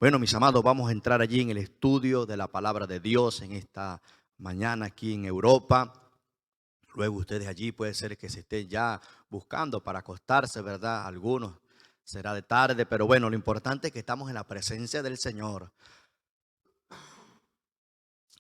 Bueno, mis amados, vamos a entrar allí en el estudio de la palabra de Dios en esta mañana aquí en Europa. Luego ustedes allí puede ser que se estén ya buscando para acostarse, ¿verdad? Algunos será de tarde, pero bueno, lo importante es que estamos en la presencia del Señor.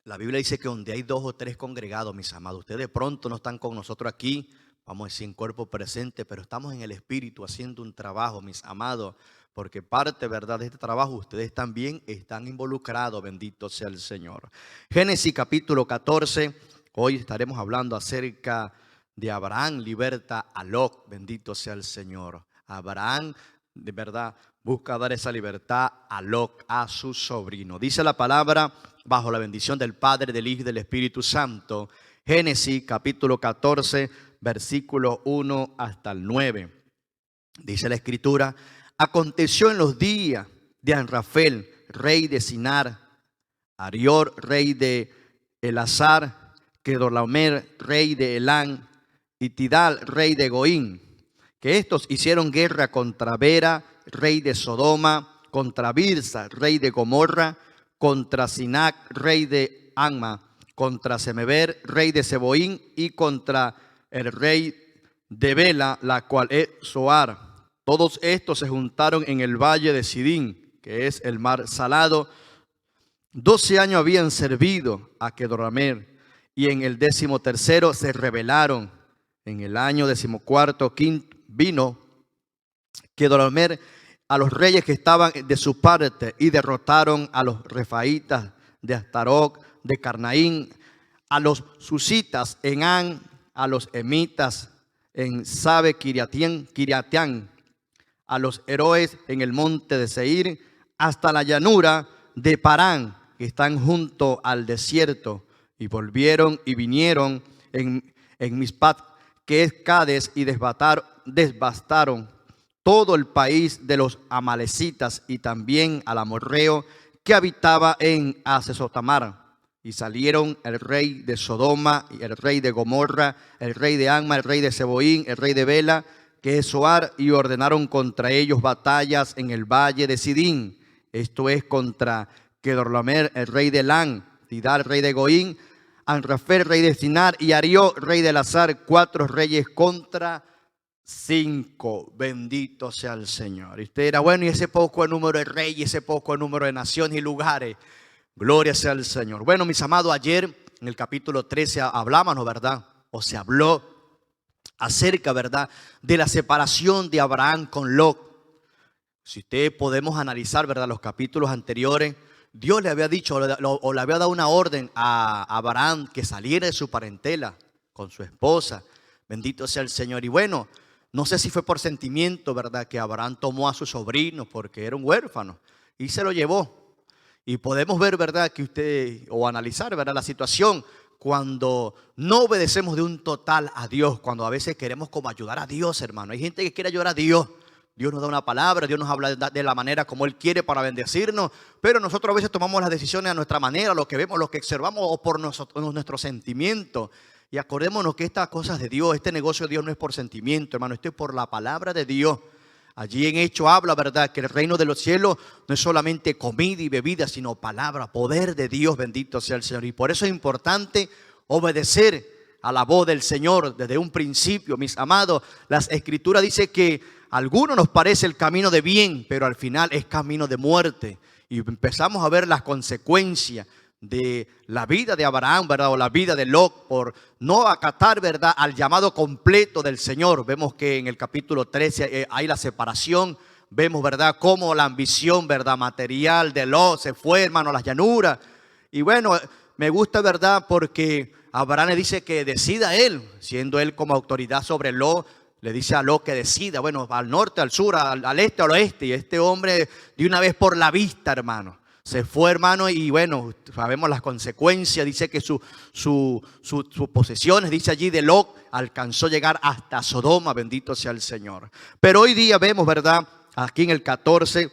La Biblia dice que donde hay 2 o 3 congregados, mis amados, ustedes de pronto no están con nosotros aquí, vamos a decir en cuerpo presente, pero estamos en el Espíritu haciendo un trabajo, mis amados, porque parte, ¿verdad?, de este trabajo ustedes también están involucrados, bendito sea el Señor. Génesis capítulo 14, hoy estaremos hablando acerca de Abraham liberta a Lot, bendito sea el Señor. Abraham, de verdad, busca dar esa libertad a Lot, a su sobrino. Dice la palabra, bajo la bendición del Padre, del Hijo y del Espíritu Santo. Génesis capítulo 14, versículo 1 hasta el 9. Dice la Escritura: aconteció en los días de Amrafel, rey de Sinar, Arior, rey de Elazar, Kedorlaomer, rey de Elán, y Tidal, rey de Goín, que estos hicieron guerra contra Bera, rey de Sodoma, contra Birsa, rey de Gomorra, contra Sinac, rey de Anma, contra Semeber, rey de Seboín, y contra el rey de Bela, la cual es Zoar. Todos estos se juntaron en el valle de Sidín, que es el mar salado. 12 años habían servido a Kedorlaomer, y en el 13º se rebelaron. En el año 14º vino Kedorlaomer a los reyes que estaban de su parte y derrotaron a los refaitas de Astarot, de Carnaín, a los susitas en An, a los emitas en Sabe Kiriatián, a los héroes en el monte de Seir, hasta la llanura de Parán, que están junto al desierto. Y volvieron y vinieron en Mispat, que es Cades, y devastaron todo el país de los amalecitas y también al amorreo que habitaba en Hazezotamar. Y salieron el rey de Sodoma y el rey de Gomorra, el rey de Anma, el rey de Seboín, el rey de Bela, que es Zoar, y ordenaron contra ellos batallas en el valle de Sidín. Esto es contra Kedorlaomer, el rey de Elán, Tidal, rey de Goín, Amrafel, rey de Sinar, y Arió, rey de Elazar, 4 reyes contra 5. Bendito sea el Señor. Y usted dirá, bueno, y ese poco número de reyes, ese poco número de naciones y lugares. Gloria sea al Señor. Bueno, mis amados, ayer en el capítulo 13 hablábamos, ¿verdad? O se habló acerca, ¿verdad?, de la separación de Abraham con Lot. Si usted podemos analizar, ¿verdad?, los capítulos anteriores, Dios le había dicho o le había dado una orden a Abraham que saliera de su parentela con su esposa. Bendito sea el Señor. Y bueno, no sé si fue por sentimiento, ¿verdad?, que Abraham tomó a su sobrino porque era un huérfano y se lo llevó. Y podemos ver, ¿verdad?, que usted, o analizar, ¿verdad?, la situación cuando no obedecemos de un total a Dios, cuando a veces queremos como ayudar a Dios, hermano. Hay gente que quiere ayudar a Dios. Dios nos da una palabra, Dios nos habla de la manera como Él quiere para bendecirnos, pero nosotros a veces tomamos las decisiones a nuestra manera, lo que vemos, lo que observamos o por nuestros sentimientos. Y acordémonos que estas cosas de Dios, este negocio de Dios no es por sentimiento, hermano, esto es por la palabra de Dios. Allí en Hechos habla, ¿verdad?, que el reino de los cielos no es solamente comida y bebida, sino palabra, poder de Dios, bendito sea el Señor. Y por eso es importante obedecer a la voz del Señor desde un principio, mis amados. Las Escrituras dicen que a algunos nos parece el camino de bien, pero al final es camino de muerte. Y empezamos a ver las consecuencias de la vida de Abraham, ¿verdad?, o la vida de Lot por no acatar, ¿verdad?, al llamado completo del Señor. Vemos que en el capítulo 13 hay la separación. Vemos, ¿verdad?, cómo la ambición, ¿verdad?, material de Lot se fue, hermano, a las llanuras. Y bueno, me gusta, ¿verdad?, porque Abraham le dice que decida él, siendo él como autoridad sobre Lot. Le dice a Lot que decida, bueno, al norte, al sur, al este, al oeste. Y este hombre de una vez por la vista, hermano, se fue, hermano, y bueno, sabemos las consecuencias. Dice que sus posesiones, dice allí de Lot, alcanzó a llegar hasta Sodoma, bendito sea el Señor. Pero hoy día vemos, ¿verdad?, aquí en el 14,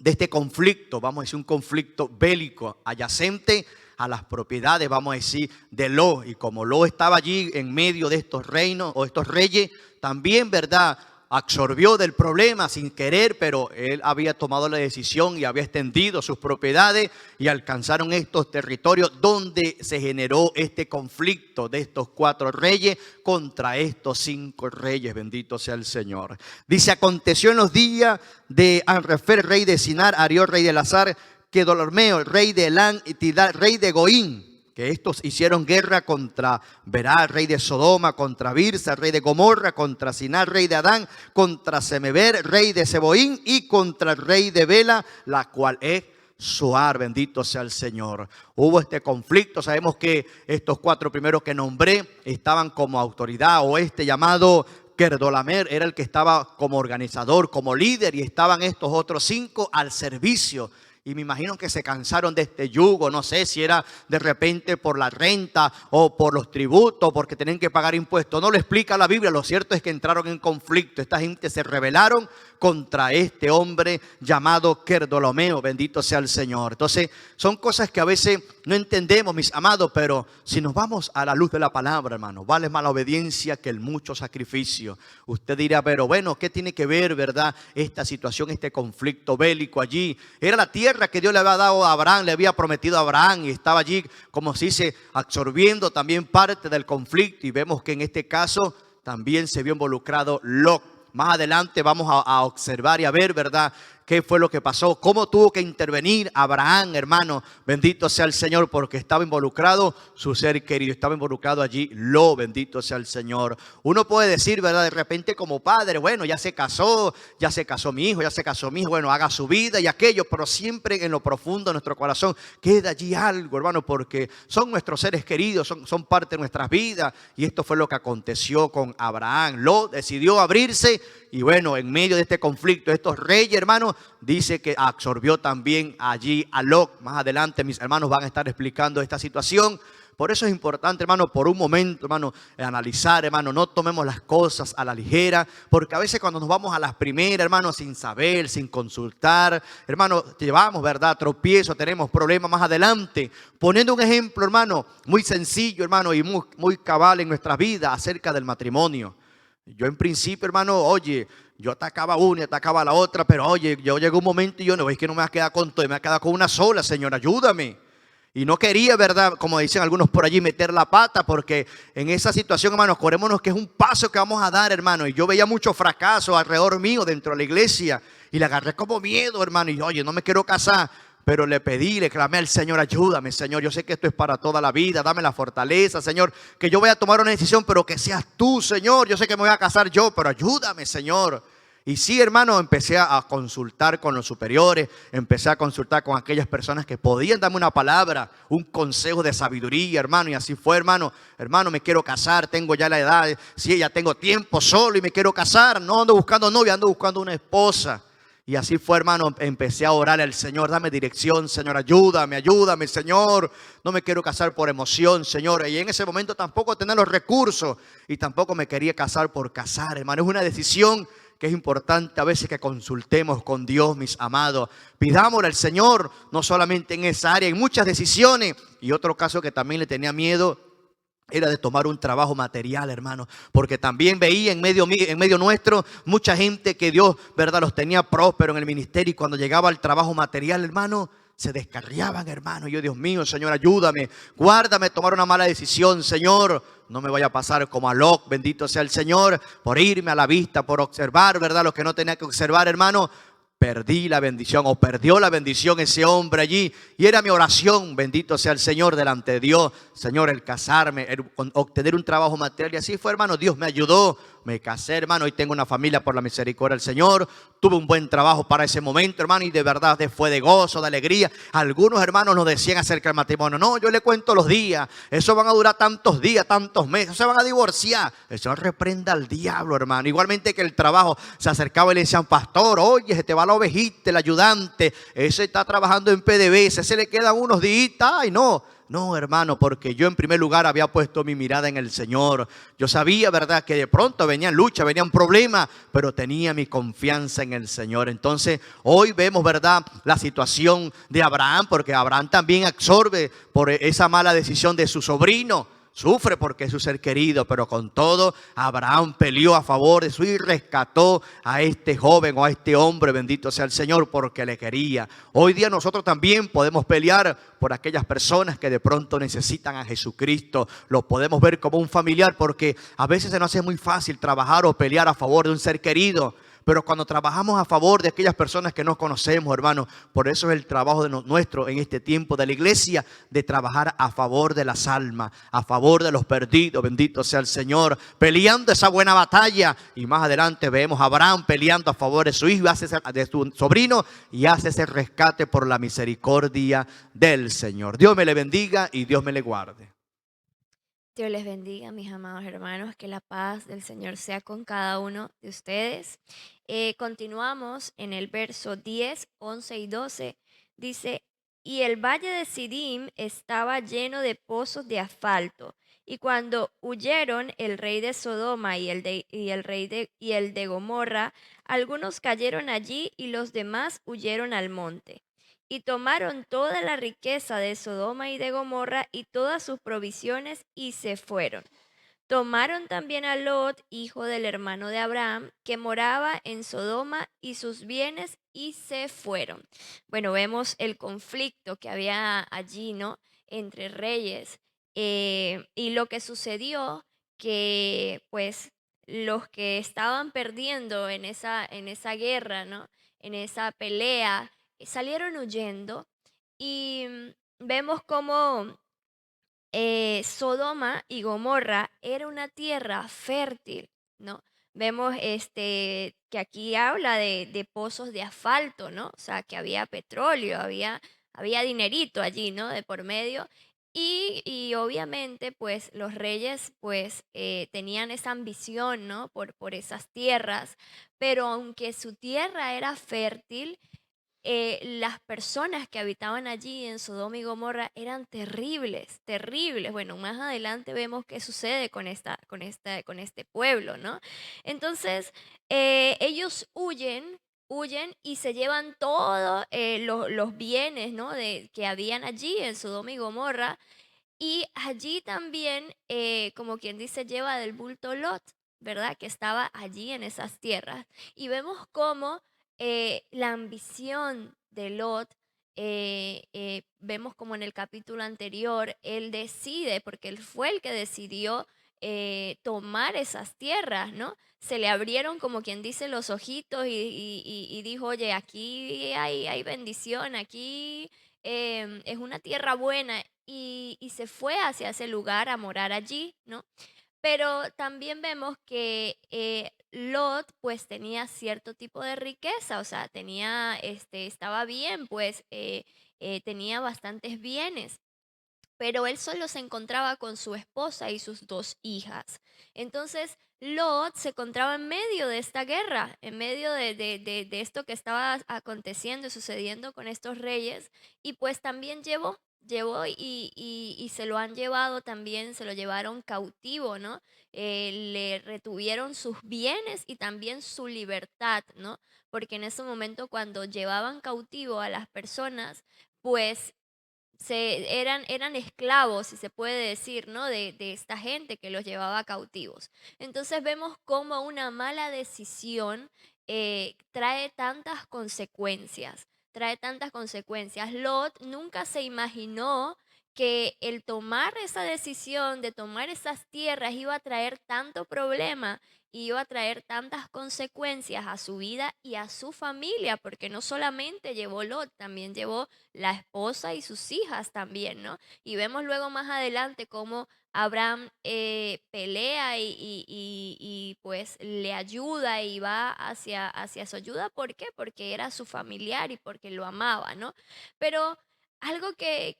de este conflicto, vamos a decir un conflicto bélico adyacente a las propiedades, vamos a decir, de Lot. Y como Lot estaba allí en medio de estos reinos o estos reyes, también, ¿verdad?, absorbió del problema sin querer, pero él había tomado la decisión y había extendido sus propiedades y alcanzaron estos territorios donde se generó este conflicto de estos 4 reyes contra estos 5 reyes. Bendito sea el Señor. Dice: aconteció en los días de Anrefer, rey de Sinar, Arió, rey de Elazar, Kedorlaomeo, rey de Elán, y Tidal, rey de Goín, que estos hicieron guerra contra Berá, rey de Sodoma, contra Birsa, rey de Gomorra, contra Sinar, rey de Adán, contra Semeber, rey de Seboín, y contra el rey de Bela, la cual es Zoar. Bendito sea el Señor. Hubo este conflicto. Sabemos que estos 4 primeros que nombré estaban como autoridad, o este llamado Kedorlaomer era el que estaba como organizador, como líder, y estaban estos otros 5 al servicio. Y me imagino que se cansaron de este yugo. No sé si era de repente por la renta o por los tributos, porque tenían que pagar impuestos. No lo explica la Biblia. Lo cierto es que entraron en conflicto. Esta gente se rebelaron contra este hombre llamado Kedorlaomer. Bendito sea el Señor. Entonces son cosas que a veces no entendemos, mis amados, pero si nos vamos a la luz de la palabra, hermano, vale más la obediencia que el mucho sacrificio. Usted dirá: pero bueno, ¿qué tiene que ver, verdad, esta situación, este conflicto bélico allí? Era la tierra que Dios le había dado a Abraham, le había prometido a Abraham, y estaba allí, como se dice, absorbiendo también parte del conflicto. Y vemos que en este caso también se vio involucrado Lot. Más adelante vamos a observar y a ver, ¿verdad?, qué fue lo que pasó, cómo tuvo que intervenir Abraham, hermano. Bendito sea el Señor, porque estaba involucrado su ser querido, estaba involucrado allí Lot. Bendito sea el Señor. Uno puede decir, ¿verdad?, de repente como padre: bueno, ya se casó mi hijo, ya se casó mi hijo, bueno, haga su vida y aquello, pero siempre en lo profundo de nuestro corazón queda allí algo, hermano, porque son nuestros seres queridos, son parte de nuestras vidas. Y esto fue lo que aconteció con Abraham. Lot decidió abrirse, y bueno, en medio de este conflicto, estos reyes, hermanos, dice que absorbió también allí a Lot. Más adelante mis hermanos van a estar explicando esta situación. Por eso es importante, hermano, por un momento, hermano, analizar, hermano. No tomemos las cosas a la ligera, porque a veces cuando nos vamos a las primeras, hermano, sin saber, sin consultar, hermano, llevamos, ¿verdad?, tropiezo, tenemos problemas más adelante. Poniendo un ejemplo, hermano, muy sencillo, hermano, y muy cabal en nuestra vida acerca del matrimonio. Yo en principio, hermano, oye, yo atacaba una y atacaba a la otra, pero oye, yo llegó un momento y yo no, es que no me voy a quedar con todo, me voy a quedar con una sola, Señor, ayúdame. Y no quería, ¿verdad?, como dicen algunos por allí, meter la pata, porque en esa situación, hermano, acordémonos que es un paso que vamos a dar, hermano. Y yo veía mucho fracaso alrededor mío dentro de la iglesia, y le agarré como miedo, hermano, y oye, no me quiero casar. Pero le pedí, le clamé al Señor: ayúdame, Señor, yo sé que esto es para toda la vida, dame la fortaleza, Señor, que yo voy a tomar una decisión, pero que seas tú, Señor. Yo sé que me voy a casar yo, pero ayúdame, Señor. Y sí, hermano, empecé a consultar con los superiores, empecé a consultar con aquellas personas que podían darme una palabra, un consejo de sabiduría, hermano. Y así fue, hermano. Hermano, me quiero casar, tengo ya la edad, sí, ya tengo tiempo solo y me quiero casar. No ando buscando novia, ando buscando una esposa. Y así fue, hermano, empecé a orar al Señor: dame dirección, Señor, ayúdame, Señor. No me quiero casar por emoción, Señor. Y en ese momento tampoco tenía los recursos y tampoco me quería casar por casar, hermano. Es una decisión que es importante a veces que consultemos con Dios, mis amados. Pidámosle al Señor, no solamente en esa área, en muchas decisiones. Y otro caso que también le tenía miedo era de tomar un trabajo material, hermano, porque también veía en medio nuestro mucha gente que Dios, ¿verdad?, los tenía prósperos en el ministerio, y cuando llegaba al trabajo material, hermano, se descarriaban, hermano. Y yo: Dios mío, Señor, ayúdame, guárdame tomar una mala decisión, Señor. No me vaya a pasar como a Lot, bendito sea el Señor, por irme a la vista, por observar, ¿verdad?, lo que no tenía que observar, hermano. Perdí la bendición, o perdió la bendición ese hombre allí. Y era mi oración, bendito sea el Señor, delante de Dios: Señor, el casarme, el obtener un trabajo material. Y así fue, hermano. Dios me ayudó, me casé, hermano. Hoy tengo una familia por la misericordia del Señor. Tuve un buen trabajo para ese momento, hermano, y de verdad fue de gozo, de alegría. Algunos hermanos nos decían acerca del matrimonio: no, yo le cuento los días, eso van a durar tantos días, tantos meses, se van a divorciar. El Señor reprenda al diablo, hermano. Igualmente que el trabajo, se acercaba y le decían: pastor, oye, se te va la ovejita, el ayudante, ese está trabajando en PDVSA, ese le quedan unos días. Ay, no, hermano, porque yo en primer lugar había puesto mi mirada en el Señor. Yo sabía, ¿verdad?, que de pronto venían luchas, venían problemas, pero tenía mi confianza en el Señor. Entonces, hoy vemos, ¿verdad?, la situación de Abraham, porque Abraham también absorbe por esa mala decisión de su sobrino. sufre porque es su ser querido, pero con todo Abraham peleó a favor de su hijo y rescató a este joven o a este hombre, bendito sea el Señor, porque le quería. Hoy día nosotros también podemos pelear por aquellas personas que de pronto necesitan a Jesucristo. Lo podemos ver como un familiar, porque a veces se nos hace muy fácil trabajar o pelear a favor de un ser querido. Pero cuando trabajamos a favor de aquellas personas que no conocemos, hermanos, por eso es el trabajo de nuestro en este tiempo de la iglesia, de trabajar a favor de las almas, a favor de los perdidos, bendito sea el Señor, peleando esa buena batalla. Y más adelante vemos a Abraham peleando a favor de su hijo, de su sobrino, y hace ese rescate por la misericordia del Señor. Dios me le bendiga y Dios me le guarde. Dios les bendiga, mis amados hermanos, que la paz del Señor sea con cada uno de ustedes. Continuamos en el verso 10, 11 y 12. Dice, y el valle de Sidim estaba lleno de pozos de asfalto. Y cuando huyeron el rey de Sodoma y el de Gomorra, algunos cayeron allí y los demás huyeron al monte. Y tomaron toda la riqueza de Sodoma y de Gomorra y todas sus provisiones y se fueron. Tomaron también a Lot, hijo del hermano de Abraham, que moraba en Sodoma, y sus bienes y se fueron. Bueno, vemos el conflicto que había allí, ¿no? Entre reyes. Y lo que sucedió, que pues los que estaban perdiendo en esa guerra, ¿no? En esa pelea, salieron huyendo y vemos cómo Sodoma y Gomorra era una tierra fértil, ¿no? Vemos que aquí habla de pozos de asfalto, ¿no? O sea, que había petróleo, había dinerito allí, ¿no? De por medio. Y obviamente, pues, los reyes, pues, tenían esa ambición, ¿no? Por esas tierras. Pero aunque su tierra era fértil, las personas que habitaban allí en Sodoma y Gomorra eran terribles, terribles. Bueno, más adelante vemos qué sucede con este pueblo, ¿no? Entonces, ellos huyen y se llevan todos los bienes, ¿no? Que habían allí en Sodoma y Gomorra. Y allí también, como quien dice, lleva del bulto Lot, ¿verdad? Que estaba allí en esas tierras. Y vemos cómo la ambición de Lot, vemos como en el capítulo anterior, él decide, porque él fue el que decidió tomar esas tierras, ¿no? Se le abrieron, como quien dice, los ojitos y dijo, oye, aquí hay bendición, aquí es una tierra buena y se fue hacia ese lugar a morar allí, ¿no? Pero también vemos que Lot pues tenía cierto tipo de riqueza, o sea, estaba bien, pues tenía bastantes bienes, pero él solo se encontraba con su esposa y sus dos hijas. Entonces, Lot se encontraba en medio de esta guerra, en medio de esto que estaba aconteciendo y sucediendo con estos reyes, y pues también llevó y se lo han llevado también, se lo llevaron cautivo, ¿no? Le retuvieron sus bienes y también su libertad, ¿no? Porque en ese momento cuando llevaban cautivo a las personas, pues eran esclavos, si se puede decir, ¿no? De esta gente que los llevaba cautivos. Entonces vemos cómo una mala decisión trae tantas consecuencias, trae tantas consecuencias. Lot nunca se imaginó que el tomar esa decisión de tomar esas tierras iba a traer tanto problema y iba a traer tantas consecuencias a su vida y a su familia, porque no solamente llevó Lot, también llevó la esposa y sus hijas también, ¿no? Y vemos luego más adelante cómo Abraham pelea pues le ayuda y va hacia su ayuda. ¿Por qué? Porque era su familiar y porque lo amaba, ¿no? Pero algo que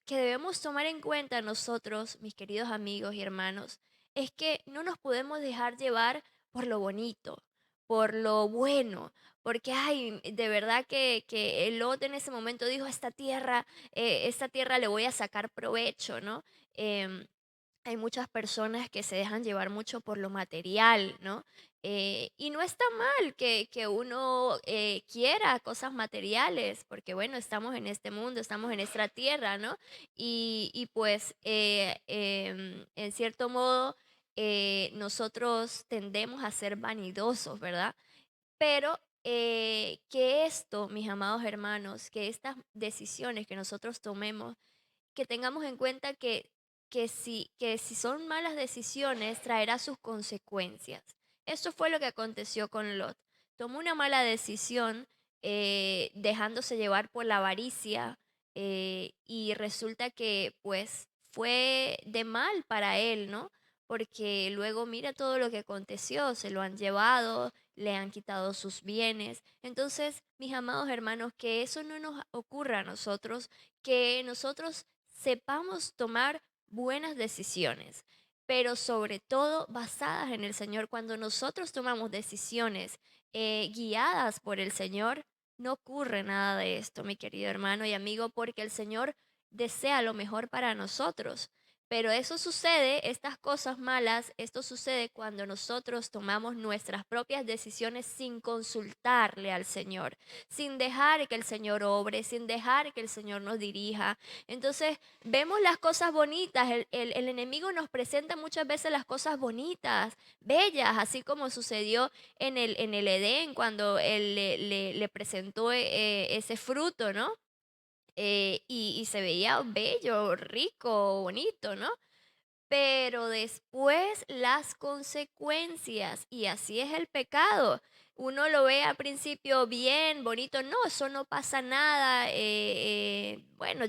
debemos tomar en cuenta nosotros, mis queridos amigos y hermanos, es que no nos podemos dejar llevar por lo bonito, por lo bueno, porque, ay, de verdad que Lot en ese momento dijo, esta tierra le voy a sacar provecho, ¿no? hay muchas personas que se dejan llevar mucho por lo material, ¿no? Y no está mal que uno quiera cosas materiales, porque bueno, estamos en este mundo, estamos en esta tierra, ¿no? Y pues, en cierto modo, nosotros tendemos a ser vanidosos, ¿verdad? Pero que esto, mis amados hermanos, que estas decisiones que nosotros tomemos, que tengamos en cuenta que si son malas decisiones, traerá sus consecuencias. Esto fue lo que aconteció con Lot. Tomó una mala decisión, dejándose llevar por la avaricia, y resulta que pues fue de mal para él, ¿no? Porque luego mira todo lo que aconteció, se lo han llevado, le han quitado sus bienes. Entonces, mis amados hermanos, que eso no nos ocurra a nosotros, que nosotros sepamos tomar buenas decisiones, pero sobre todo basadas en el Señor. Cuando nosotros tomamos decisiones guiadas por el Señor, no ocurre nada de esto, mi querido hermano y amigo, porque el Señor desea lo mejor para nosotros. Pero eso sucede, estas cosas malas, esto sucede cuando nosotros tomamos nuestras propias decisiones sin consultarle al Señor, sin dejar que el Señor obre, sin dejar que el Señor nos dirija. Entonces, vemos las cosas bonitas, el enemigo nos presenta muchas veces las cosas bonitas, bellas, así como sucedió en el Edén cuando él le presentó ese fruto, ¿no? Y se veía bello, rico, bonito, ¿no? Pero después las consecuencias, y así es el pecado. Uno lo ve al principio bien, bonito, no, eso no pasa nada, bueno,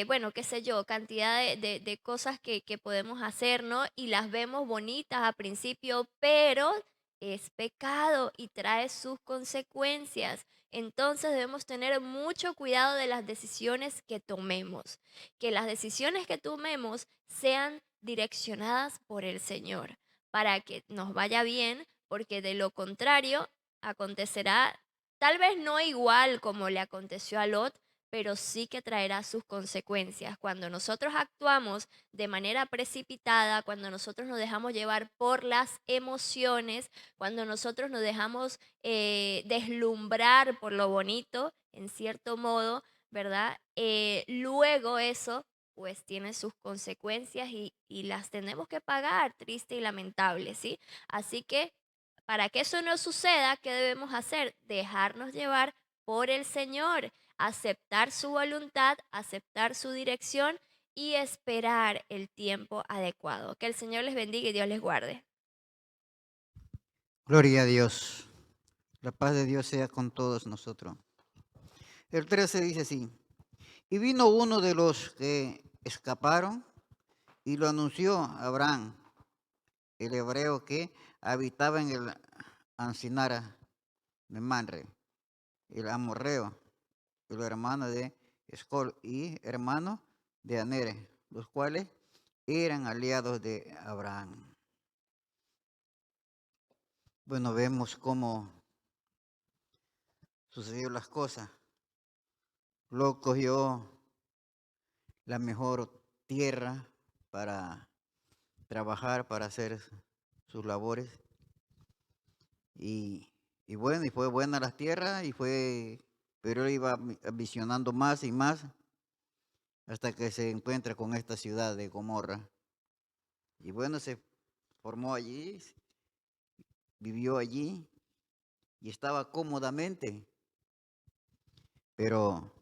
bueno, qué sé yo, cantidad de cosas que podemos hacer, ¿no? Y las vemos bonitas al principio, pero es pecado y trae sus consecuencias. Entonces debemos tener mucho cuidado de las decisiones que tomemos, que las decisiones que tomemos sean direccionadas por el Señor, para que nos vaya bien, porque de lo contrario acontecerá tal vez no igual como le aconteció a Lot, pero sí que traerá sus consecuencias. Cuando nosotros actuamos de manera precipitada, cuando nosotros nos dejamos llevar por las emociones, cuando nosotros nos dejamos deslumbrar por lo bonito, en cierto modo, ¿verdad? Luego eso pues tiene sus consecuencias y las tenemos que pagar, triste y lamentable, ¿sí? Así que para que eso no suceda, ¿qué debemos hacer? Dejarnos llevar por el Señor, aceptar su voluntad, aceptar su dirección y esperar el tiempo adecuado. Que el Señor les bendiga y Dios les guarde. Gloria a Dios. La paz de Dios sea con todos nosotros. El 13 dice así, y vino uno de los que escaparon y lo anunció a Abraham, el hebreo que habitaba en el Ancinara de Manre, el amorreo, el hermano de Escol y hermano de Anere, los cuales eran aliados de Abraham. Bueno, vemos cómo sucedieron las cosas. Lo cogió la mejor tierra para trabajar, para hacer sus labores. Y, y bueno, y fue buena las tierras, pero él iba visionando más y más hasta que se encuentra con esta ciudad de Gomorra. Y bueno, se formó allí, vivió allí y estaba cómodamente, pero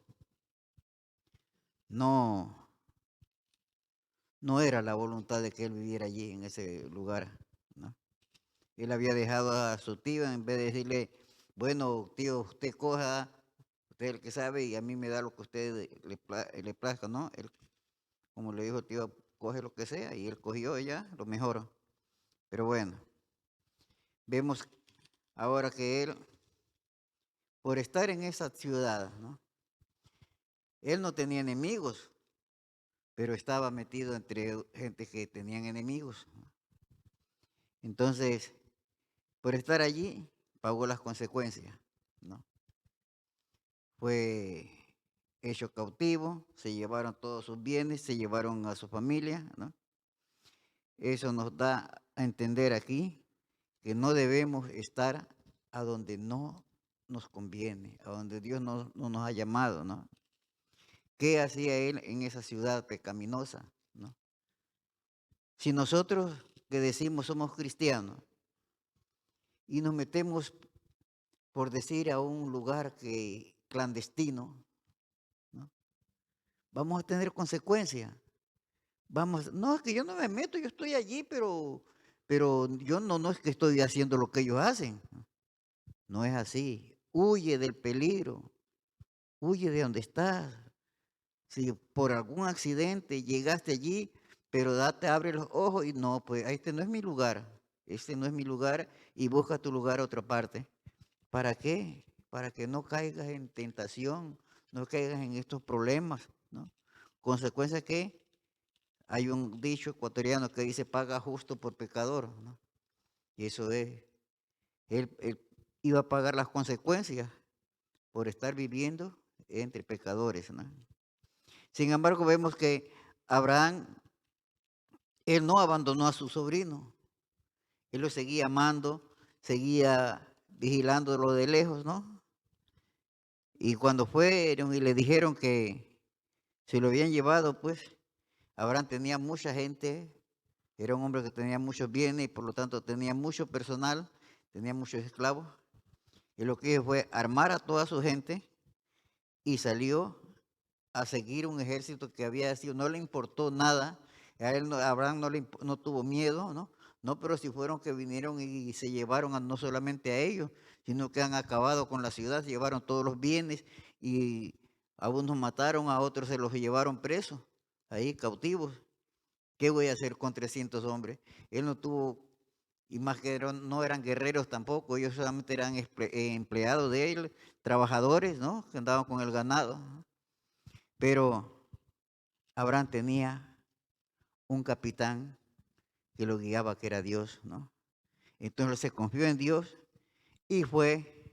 no, no era la voluntad de que él viviera allí en ese lugar, ¿no? Él había dejado a su tío en vez de decirle, bueno, tío, usted coja, usted es el que sabe y a mí me da lo que a usted le plazca, ¿no? Él, como le dijo, tío, coge lo que sea y él cogió ya lo mejor. Pero bueno, vemos ahora que él, por estar en esa ciudad, ¿no? Él no tenía enemigos, pero estaba metido entre gente que tenían enemigos, ¿no? Entonces, por estar allí, pagó las consecuencias, ¿no? Fue hecho cautivo, se llevaron todos sus bienes, se llevaron a su familia, ¿no? Eso nos da a entender aquí que no debemos estar a donde no nos conviene, a donde Dios no nos ha llamado, ¿no? ¿Qué hacía él en esa ciudad pecaminosa, ¿no? Si nosotros que decimos somos cristianos y nos metemos, por decir, a un lugar clandestino, ¿no? Vamos a tener consecuencias. No, es que yo no me meto, yo estoy allí, pero yo no es que estoy haciendo lo que ellos hacen. No es así. Huye del peligro, huye de donde estás. Si por algún accidente llegaste allí, pero abre los ojos y no, pues este no es mi lugar, este no es mi lugar y busca tu lugar a otra parte. ¿Para qué? Para que no caigas en tentación, no caigas en estos problemas, ¿no? Consecuencia que hay un dicho ecuatoriano que dice paga justo por pecador, ¿no? Y eso es, él iba a pagar las consecuencias por estar viviendo entre pecadores, ¿no? Sin embargo, vemos que Abraham, él no abandonó a su sobrino, él lo seguía amando, seguía vigilándolo de lejos, ¿no? Y cuando fueron y le dijeron que se lo habían llevado, pues Abraham tenía mucha gente, era un hombre que tenía muchos bienes y por lo tanto tenía mucho personal, tenía muchos esclavos. Y lo que hizo fue armar a toda su gente y salió a seguir un ejército que había sido, no le importó nada, a él a Abraham no tuvo miedo, ¿no? No, pero si fueron que vinieron y se llevaron no solamente a ellos, sino que han acabado con la ciudad, se llevaron todos los bienes y a unos mataron, a otros se los llevaron presos, ahí cautivos. ¿Qué voy a hacer con 300 hombres? Él no tuvo, y más que no eran guerreros tampoco, ellos solamente eran empleados de él, trabajadores, ¿no? Que andaban con el ganado, ¿no? Pero Abraham tenía un capitán que lo guiaba, que era Dios, ¿no? Entonces se confió en Dios y fue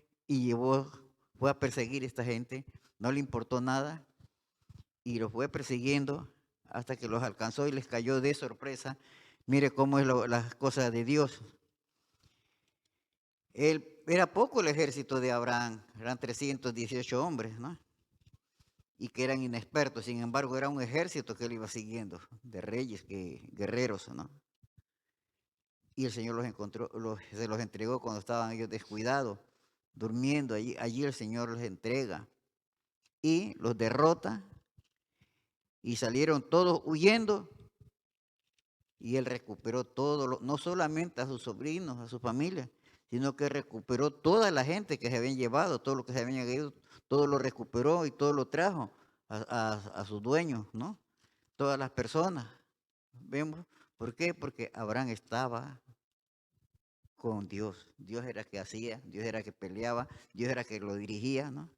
fue a perseguir a esta gente, no le importó nada y los fue persiguiendo hasta que los alcanzó y les cayó de sorpresa. Mire cómo es las cosas de Dios. Era poco el ejército de Abraham, eran 318 hombres, ¿no? Y que eran inexpertos, sin embargo era un ejército que él iba siguiendo, de reyes, guerreros, ¿no? Y el Señor los encontró, se los entregó cuando estaban ellos descuidados, durmiendo, allí el Señor los entrega y los derrota y salieron todos huyendo y él recuperó todo, no solamente a sus sobrinos, a su familia, sino que recuperó toda la gente que se habían llevado, todo lo que se habían ido, todo lo recuperó y todo lo trajo a sus dueños, ¿no? Todas las personas. ¿Vemos? ¿Por qué? Porque Abraham estaba con Dios. Dios era que hacía, Dios era que peleaba, Dios era que lo dirigía, ¿no?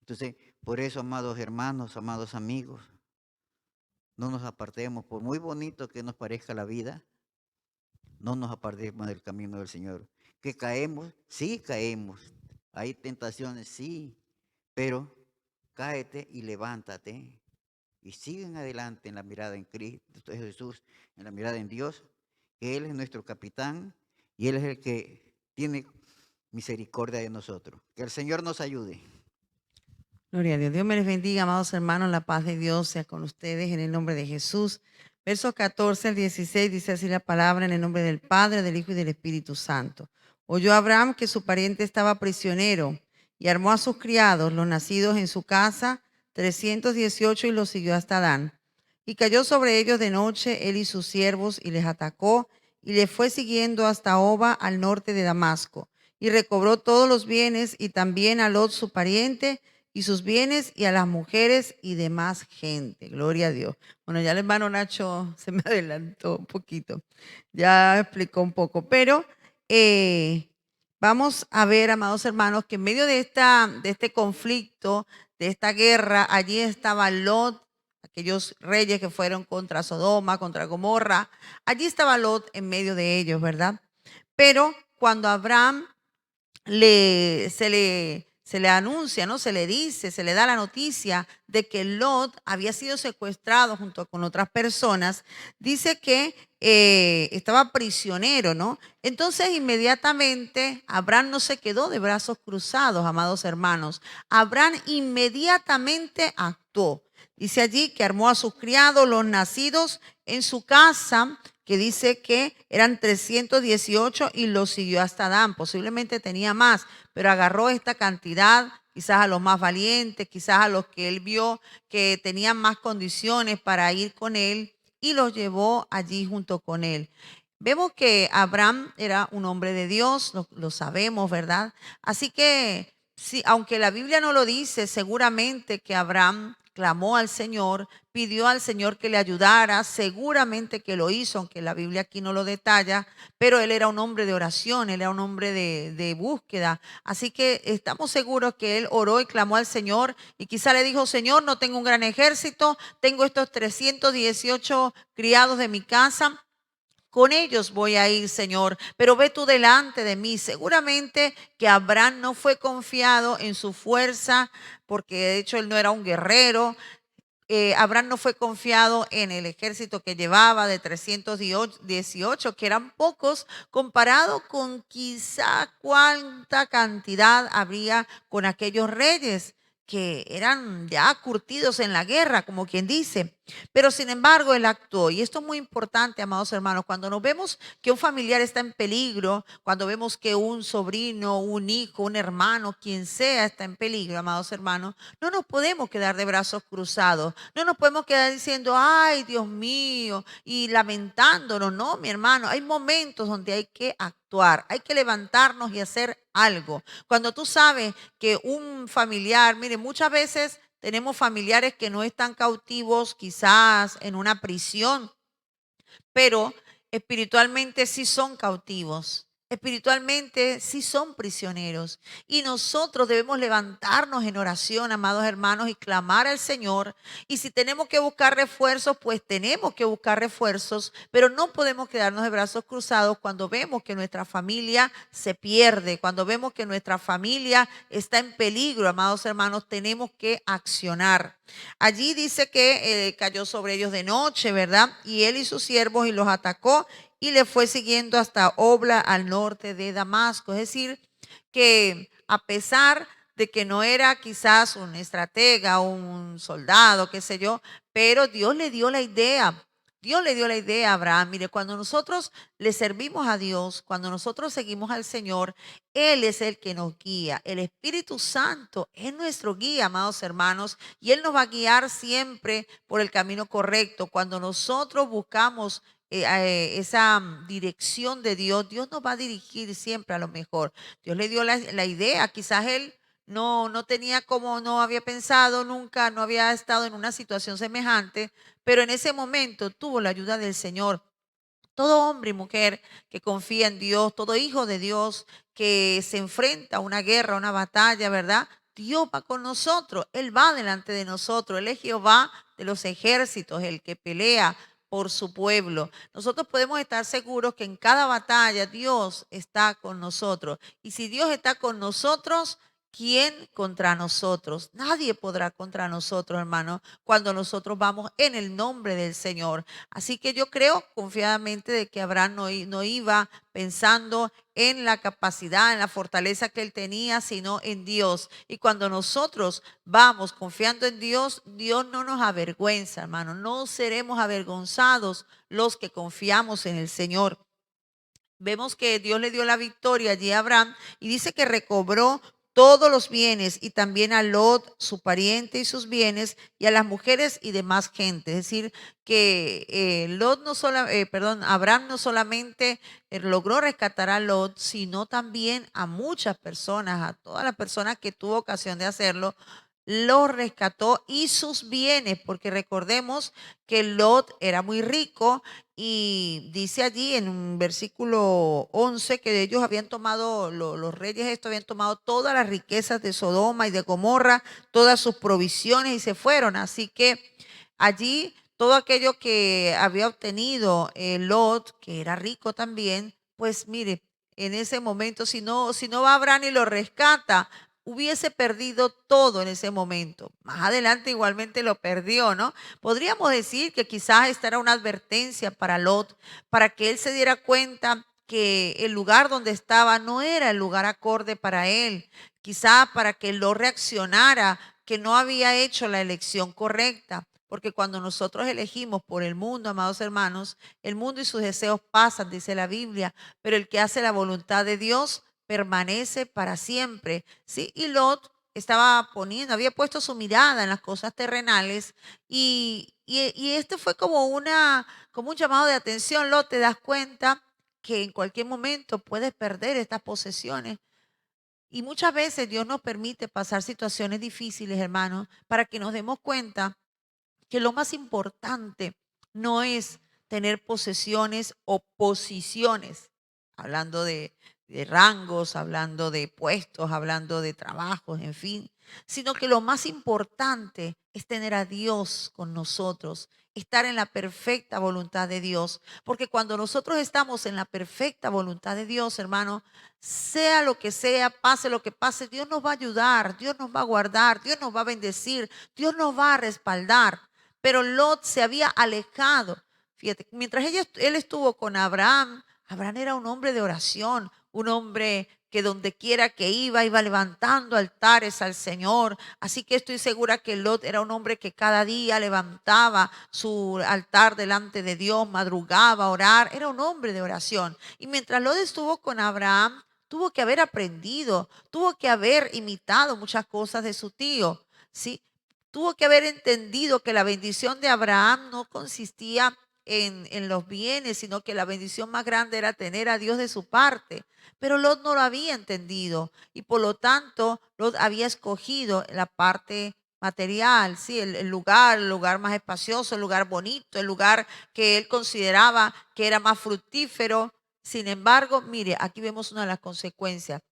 Entonces, por eso, amados hermanos, amados amigos, no nos apartemos, por muy bonito que nos parezca la vida, no nos apartemos del camino del Señor. Que caemos, sí caemos. Hay tentaciones, sí, pero cáete y levántate y siguen adelante en la mirada en Cristo Jesús, en la mirada en Dios, que Él es nuestro capitán y Él es el que tiene misericordia de nosotros. Que el Señor nos ayude. Gloria a Dios. Dios me les bendiga, amados hermanos. La paz de Dios sea con ustedes en el nombre de Jesús. Versos 14 al 16 dice así la palabra: en el nombre del Padre, del Hijo y del Espíritu Santo. Oyó Abraham que su pariente estaba prisionero y armó a sus criados, los nacidos en su casa, 318, y los siguió hasta Dan. Y cayó sobre ellos de noche él y sus siervos y les atacó y les fue siguiendo hasta Oba al norte de Damasco. Y recobró todos los bienes y también a Lot su pariente y sus bienes y a las mujeres y demás gente. Gloria a Dios. Bueno, ya el hermano Nacho se me adelantó un poquito, ya explicó un poco, pero vamos a ver, amados hermanos, que en medio de este conflicto, de esta guerra, allí estaba Lot, aquellos reyes que fueron contra Sodoma, contra Gomorra, allí estaba Lot en medio de ellos, ¿verdad? Pero cuando Abraham se le anuncia, ¿no? Se le dice, se le da la noticia de que Lot había sido secuestrado junto con otras personas, dice que estaba prisionero, ¿no? Entonces inmediatamente Abraham no se quedó de brazos cruzados, amados hermanos. Abraham inmediatamente actuó. Dice allí que armó a sus criados, los nacidos en su casa, que dice que eran 318 y los siguió hasta Dan. Posiblemente tenía más, pero agarró esta cantidad, quizás a los más valientes, quizás a los que él vio que tenían más condiciones para ir con él y los llevó allí junto con él. Vemos que Abraham era un hombre de Dios, lo sabemos, ¿verdad? Así que, sí, aunque la Biblia no lo dice, seguramente que Abraham clamó al Señor, pidió al Señor que le ayudara, seguramente que lo hizo, aunque la Biblia aquí no lo detalla, pero él era un hombre de oración, él era un hombre de búsqueda. Así que estamos seguros que él oró y clamó al Señor y quizá le dijo, Señor, no tengo un gran ejército, tengo estos 318 criados de mi casa. Con ellos voy a ir, Señor, pero ve tú delante de mí. Seguramente que Abraham no fue confiado en su fuerza, porque de hecho él no era un guerrero. Abraham no fue confiado en el ejército que llevaba de 318, que eran pocos, comparado con quizá cuánta cantidad habría con aquellos reyes que eran ya curtidos en la guerra, como quien dice. Pero sin embargo, él actuó. Y esto es muy importante, amados hermanos, cuando nos vemos que un familiar está en peligro, cuando vemos que un sobrino, un hijo, un hermano, quien sea está en peligro, amados hermanos, no nos podemos quedar de brazos cruzados, no nos podemos quedar diciendo, ay, Dios mío, y lamentándonos. No, mi hermano, hay momentos donde hay que actuar, hay que levantarnos y hacer algo. Cuando tú sabes que un familiar, mire, muchas veces tenemos familiares que no están cautivos, quizás en una prisión, pero espiritualmente sí son cautivos. Espiritualmente sí son prisioneros. Y nosotros debemos levantarnos en oración, amados hermanos, y clamar al Señor. Y si tenemos que buscar refuerzos, pues tenemos que buscar refuerzos, pero no podemos quedarnos de brazos cruzados cuando vemos que nuestra familia se pierde, cuando vemos que nuestra familia está en peligro, amados hermanos, tenemos que accionar. Allí dice que cayó sobre ellos de noche, ¿verdad? Y él y sus siervos y los atacó y le fue siguiendo hasta Obla al norte de Damasco. Es decir, que a pesar de que no era quizás un estratega, un soldado, qué sé yo, pero Dios le dio la idea. Dios le dio la idea a Abraham. Mire, cuando nosotros le servimos a Dios, cuando nosotros seguimos al Señor, Él es el que nos guía. El Espíritu Santo es nuestro guía, amados hermanos, y Él nos va a guiar siempre por el camino correcto. Cuando nosotros buscamos esa dirección de Dios, Dios nos va a dirigir siempre a lo mejor. Dios le dio la idea, quizás Él no tenía como, no había pensado nunca, no había estado en una situación semejante, pero en ese momento tuvo la ayuda del Señor. Todo hombre y mujer que confía en Dios, todo hijo de Dios que se enfrenta a una guerra, a una batalla, ¿verdad? Dios va con nosotros, Él va delante de nosotros, Él es Jehová de los ejércitos, el que pelea por su pueblo. Nosotros podemos estar seguros que en cada batalla Dios está con nosotros. Y si Dios está con nosotros, ¿quién contra nosotros? Nadie podrá contra nosotros, hermano, cuando nosotros vamos en el nombre del Señor. Así que yo creo confiadamente de que Abraham no iba pensando en la capacidad, en la fortaleza que él tenía, sino en Dios. Y cuando nosotros vamos confiando en Dios, Dios no nos avergüenza, hermano. No seremos avergonzados los que confiamos en el Señor. Vemos que Dios le dio la victoria allí a Abraham y dice que recobró todos los bienes y también a Lot, su pariente y sus bienes, y a las mujeres y demás gente. Es decir, que Abraham no solamente logró rescatar a Lot, sino también a muchas personas, a todas las personas que tuvo ocasión de hacerlo, lo rescató y sus bienes, porque recordemos que Lot era muy rico y dice allí en un versículo 11 que ellos habían tomado, los reyes estos habían tomado todas las riquezas de Sodoma y de Gomorra, todas sus provisiones y se fueron. Así que allí todo aquello que había obtenido Lot, que era rico también, pues mire, en ese momento, si no va Abraham y lo rescata, hubiese perdido todo en ese momento. Más adelante igualmente lo perdió, ¿no? Podríamos decir que quizás esta era una advertencia para Lot, para que él se diera cuenta que el lugar donde estaba no era el lugar acorde para él, quizás para que Lot reaccionara que no había hecho la elección correcta. Porque cuando nosotros elegimos por el mundo, amados hermanos, el mundo y sus deseos pasan, dice la Biblia, pero el que hace la voluntad de Dios permanece para siempre. ¿Sí? Y Lot había puesto su mirada en las cosas terrenales y este fue como un llamado de atención. Lot, te das cuenta que en cualquier momento puedes perder estas posesiones. Y muchas veces Dios nos permite pasar situaciones difíciles, hermanos, para que nos demos cuenta que lo más importante no es tener posesiones o posiciones, hablando de rangos, hablando de puestos, hablando de trabajos, en fin, sino que lo más importante es tener a Dios con nosotros, estar en la perfecta voluntad de Dios, porque cuando nosotros estamos en la perfecta voluntad de Dios, hermano, sea lo que sea, pase lo que pase, Dios nos va a ayudar, Dios nos va a guardar, Dios nos va a bendecir, Dios nos va a respaldar. Pero Lot se había alejado. Fíjate, mientras él estuvo con Abraham, Abraham era un hombre de oración, un hombre que donde quiera que iba levantando altares al Señor. Así que estoy segura que Lot era un hombre que cada día levantaba su altar delante de Dios, madrugaba a orar. Era un hombre de oración. Y mientras Lot estuvo con Abraham, tuvo que haber aprendido, tuvo que haber imitado muchas cosas de su tío, ¿sí? Tuvo que haber entendido que la bendición de Abraham no consistía en los bienes, sino que la bendición más grande era tener a Dios de su parte. Pero Lot no lo había entendido y por lo tanto Lot había escogido la parte material, ¿sí? El lugar más espacioso, el lugar bonito, el lugar que él consideraba que era más fructífero. Sin embargo, mire, aquí vemos una de las consecuencias.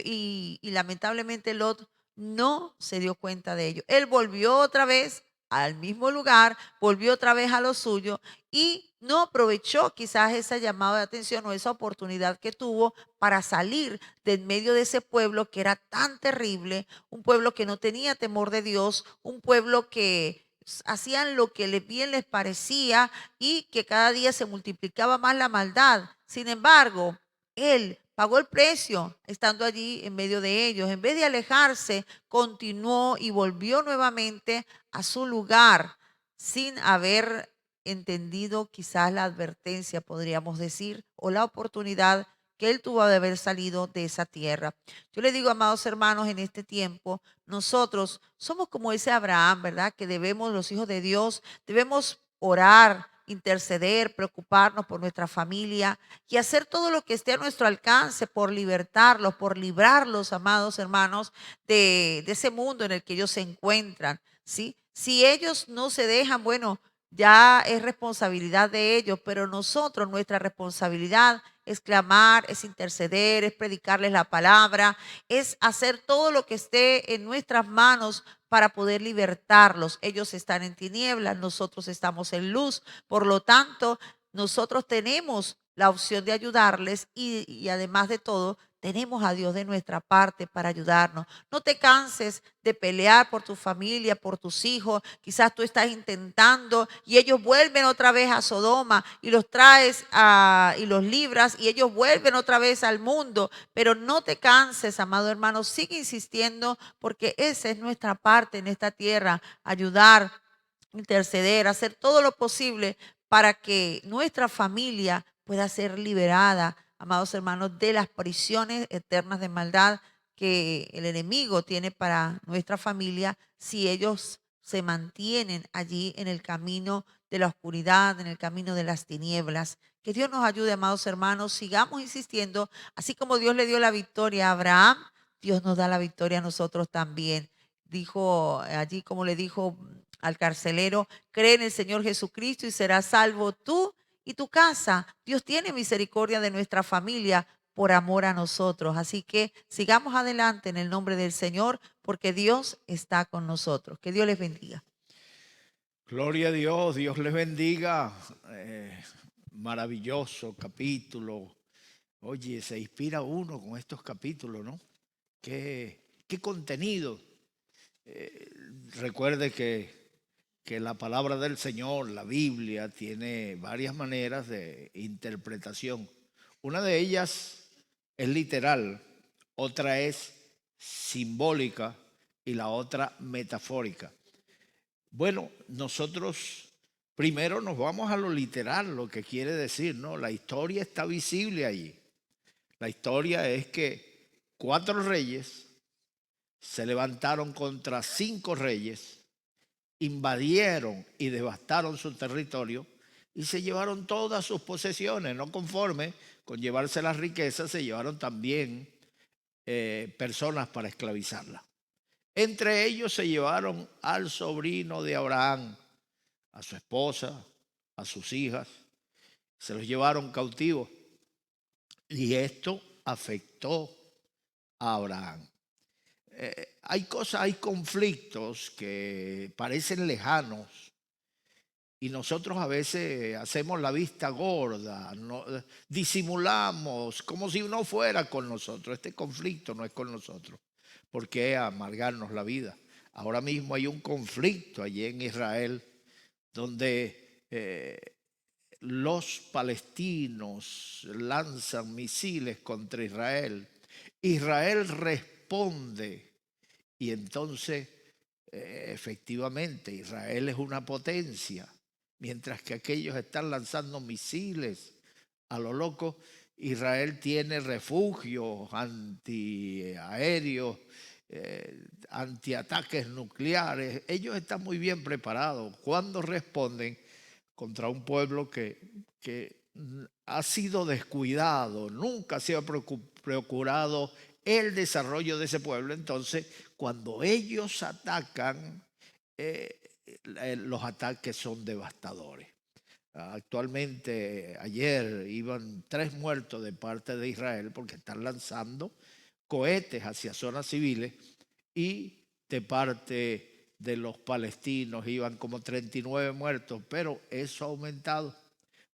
Y lamentablemente Lot no se dio cuenta de ello. Él volvió otra vez al mismo lugar, volvió otra vez a lo suyo y no aprovechó quizás esa llamada de atención o esa oportunidad que tuvo para salir de en medio de ese pueblo que era tan terrible, un pueblo que no tenía temor de Dios, un pueblo que hacían lo que bien les parecía y que cada día se multiplicaba más la maldad. Sin embargo, él pagó el precio estando allí en medio de ellos. En vez de alejarse, continuó y volvió nuevamente a su lugar sin haber entendido quizás la advertencia, podríamos decir, o la oportunidad que él tuvo de haber salido de esa tierra. Yo le digo, amados hermanos, en este tiempo, nosotros somos como ese Abraham, ¿verdad? Que debemos, los hijos de Dios, debemos orar, interceder, preocuparnos por nuestra familia y hacer todo lo que esté a nuestro alcance por libertarlos, por librarlos, amados hermanos, de ese mundo en el que ellos se encuentran, ¿sí? Si ellos no se dejan, bueno, ya es responsabilidad de ellos, pero nosotros, nuestra responsabilidad es clamar, es interceder, es predicarles la palabra, es hacer todo lo que esté en nuestras manos para poder libertarlos. Ellos están en tinieblas, nosotros estamos en luz. Por lo tanto, nosotros tenemos la opción de ayudarles y además de todo, tenemos a Dios de nuestra parte para ayudarnos. No te canses de pelear por tu familia, por tus hijos. Quizás tú estás intentando y ellos vuelven otra vez a Sodoma y los traes y los libras y ellos vuelven otra vez al mundo. Pero no te canses, amado hermano, sigue insistiendo porque esa es nuestra parte en esta tierra, ayudar, interceder, hacer todo lo posible para que nuestra familia pueda ser liberada, amados hermanos, de las prisiones eternas de maldad que el enemigo tiene para nuestra familia si ellos se mantienen allí en el camino de la oscuridad, en el camino de las tinieblas. Que Dios nos ayude, amados hermanos, sigamos insistiendo, así como Dios le dio la victoria a Abraham, Dios nos da la victoria a nosotros también. Dijo allí, como le dijo al carcelero, cree en el Señor Jesucristo y serás salvo tú y tu casa. Dios tiene misericordia de nuestra familia por amor a nosotros. Así que sigamos adelante en el nombre del Señor porque Dios está con nosotros. Que Dios les bendiga. Gloria a Dios, Dios les bendiga. Maravilloso capítulo. Oye, se inspira uno con estos capítulos, ¿no? qué contenido. Recuerde que la palabra del Señor, la Biblia, tiene varias maneras de interpretación. Una de ellas es literal, otra es simbólica y la otra metafórica. Bueno, nosotros primero nos vamos a lo literal, lo que quiere decir, ¿no? La historia está visible allí. La historia es que 4 reyes se levantaron contra 5 reyes, invadieron y devastaron su territorio y se llevaron todas sus posesiones. No conforme con llevarse las riquezas, se llevaron también personas para esclavizarlas. Entre ellos se llevaron al sobrino de Abraham, a su esposa, a sus hijas, se los llevaron cautivos y esto afectó a Abraham. Hay conflictos que parecen lejanos y nosotros a veces hacemos la vista gorda, disimulamos como si no fuera con nosotros. Este conflicto no es con nosotros. ¿Por qué amargarnos la vida? Ahora mismo hay un conflicto allí en Israel donde los palestinos lanzan misiles contra Israel. Israel responde y entonces efectivamente Israel es una potencia, mientras que aquellos están lanzando misiles a lo loco. Israel tiene refugios antiaéreos, antiataques nucleares. Ellos están muy bien preparados cuando responden contra un pueblo que ha sido descuidado, nunca se ha procurado el desarrollo de ese pueblo. Entonces, cuando ellos atacan, los ataques son devastadores. Actualmente, ayer iban 3 muertos de parte de Israel porque están lanzando cohetes hacia zonas civiles, y de parte de los palestinos iban como 39 muertos, pero eso ha aumentado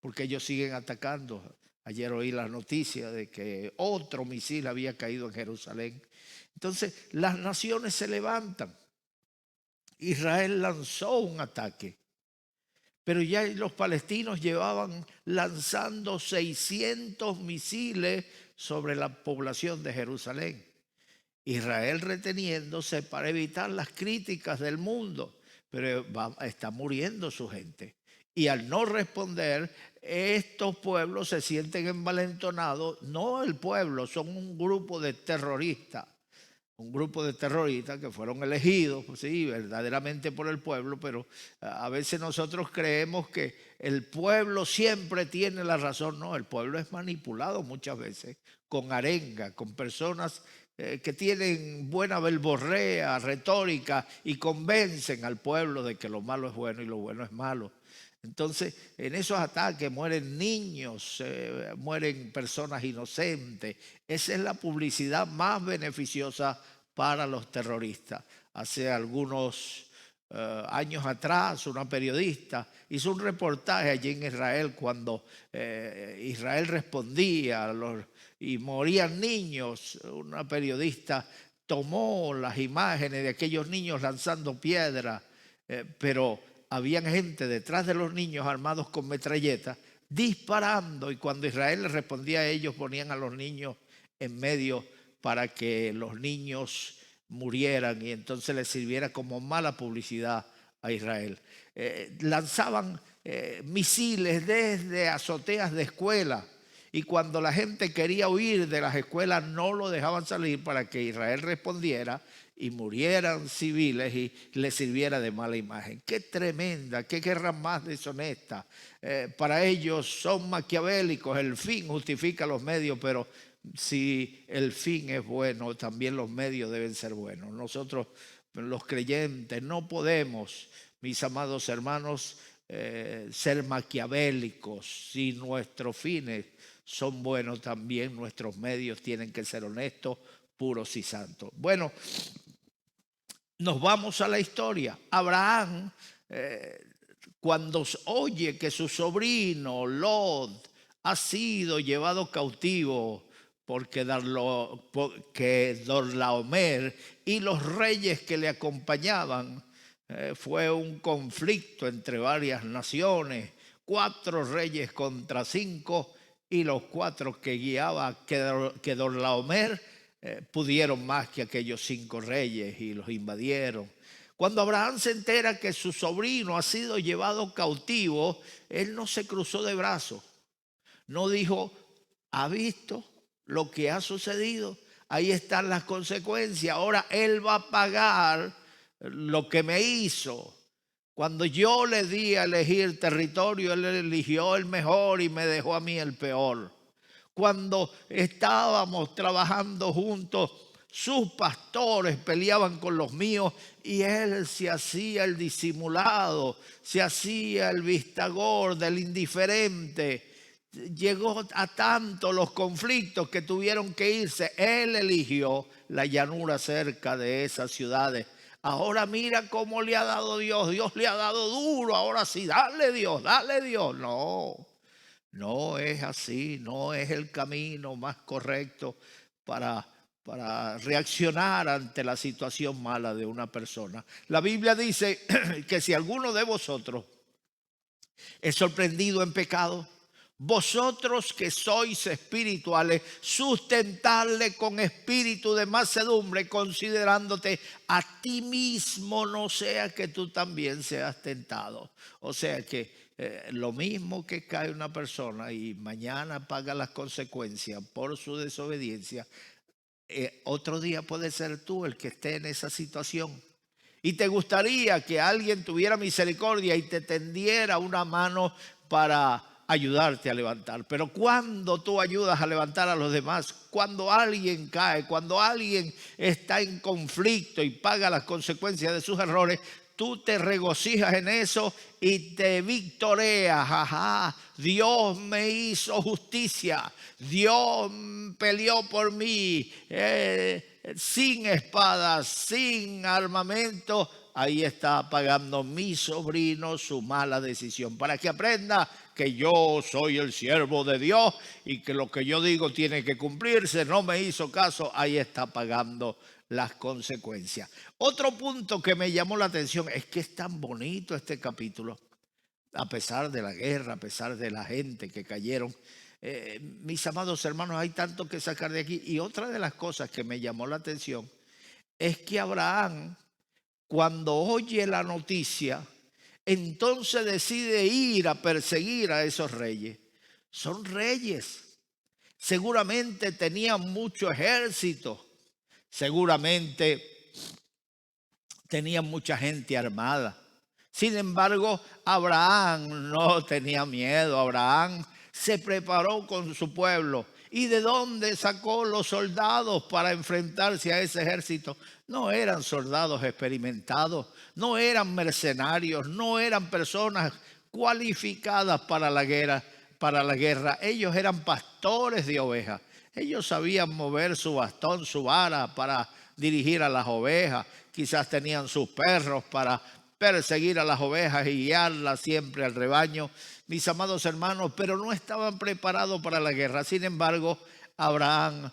porque ellos siguen atacando. Ayer oí la noticia de que otro misil había caído en Jerusalén. Entonces, las naciones se levantan. Israel lanzó un ataque, pero ya los palestinos llevaban lanzando 600 misiles sobre la población de Jerusalén. Israel reteniéndose para evitar las críticas del mundo, pero está muriendo su gente. Y al no responder, estos pueblos se sienten envalentonados. No el pueblo, son un grupo de terroristas. Un grupo de terroristas que fueron elegidos, pues sí, verdaderamente por el pueblo, pero a veces nosotros creemos que el pueblo siempre tiene la razón. No, el pueblo es manipulado muchas veces con arenga, con personas que tienen buena verborrea, retórica, y convencen al pueblo de que lo malo es bueno y lo bueno es malo. Entonces, en esos ataques mueren niños, mueren personas inocentes. Esa es la publicidad más beneficiosa para los terroristas. Hace algunos años atrás, una periodista hizo un reportaje allí en Israel cuando Israel respondía y morían niños. Una periodista tomó las imágenes de aquellos niños lanzando piedras, pero habían gente detrás de los niños armados con metralletas disparando, y cuando Israel les respondía a ellos ponían a los niños en medio para que los niños murieran y entonces les sirviera como mala publicidad a Israel. Lanzaban misiles desde azoteas de escuelas, y cuando la gente quería huir de las escuelas no lo dejaban salir para que Israel respondiera y murieran civiles y les sirviera de mala imagen. Qué tremenda, qué guerra más deshonesta. Para ellos son maquiavélicos, el fin justifica los medios, pero si el fin es bueno, también los medios deben ser buenos. Nosotros, los creyentes, no podemos, mis amados hermanos, ser maquiavélicos. Si nuestros fines son buenos, también nuestros medios tienen que ser honestos, puros y santos. Bueno, nos vamos a la historia. Abraham, cuando oye que su sobrino Lot ha sido llevado cautivo porque Dorlaomer y los reyes que le acompañaban fue un conflicto entre varias naciones, 4 reyes contra 5, y los 4 que guiaba Kedorlaomer pudieron más que aquellos 5 reyes y los invadieron. Cuando Abraham se entera que su sobrino ha sido llevado cautivo, él no se cruzó de brazos, no dijo, ¿ha visto lo que ha sucedido? Ahí están las consecuencias, ahora él va a pagar lo que me hizo. Cuando yo le di a elegir territorio, él eligió el mejor y me dejó a mí el peor. Cuando estábamos trabajando juntos, sus pastores peleaban con los míos y él se hacía el disimulado, se hacía el vistagorda, el indiferente. Llegó a tanto los conflictos que tuvieron que irse. Él eligió la llanura cerca de esas ciudades. Ahora mira cómo le ha dado Dios. Dios le ha dado duro. Ahora sí, dale Dios, dale Dios. No, no es así. No es el camino más correcto para reaccionar ante la situación mala de una persona. La Biblia dice que si alguno de vosotros es sorprendido en pecado, vosotros que sois espirituales, sustentadle con espíritu de mansedumbre, considerándote a ti mismo, no sea que tú también seas tentado. O sea que lo mismo que cae una persona y mañana paga las consecuencias por su desobediencia, otro día puede ser tú el que esté en esa situación. Y te gustaría que alguien tuviera misericordia y te tendiera una mano para ayudarte a levantar. Pero cuando tú ayudas a levantar a los demás, cuando alguien cae, cuando alguien está en conflicto y paga las consecuencias de sus errores, tú te regocijas en eso y te victoreas. Ajá, Dios me hizo justicia, Dios peleó por mí, sin espadas, sin armamento. Ahí está pagando mi sobrino su mala decisión, para que aprenda que yo soy el siervo de Dios y que lo que yo digo tiene que cumplirse. No me hizo caso, ahí está pagando las consecuencias. Otro punto que me llamó la atención es que es tan bonito este capítulo, a pesar de la guerra, a pesar de la gente que cayeron. Mis amados hermanos, hay tanto que sacar de aquí. Y otra de las cosas que me llamó la atención es que Abraham, cuando oye la noticia, entonces decide ir a perseguir a esos reyes. Son reyes. Seguramente tenían mucho ejército. Seguramente tenían mucha gente armada. Sin embargo, Abraham no tenía miedo. Abraham se preparó con su pueblo. ¿Y de dónde sacó los soldados para enfrentarse a ese ejército? No eran soldados experimentados, no eran mercenarios, no eran personas cualificadas para la guerra. Ellos eran pastores de ovejas. Ellos sabían mover su bastón, su vara para dirigir a las ovejas. Quizás tenían sus perros para perseguir a las ovejas y guiarlas siempre al rebaño, mis amados hermanos, pero no estaban preparados para la guerra. Sin embargo, Abraham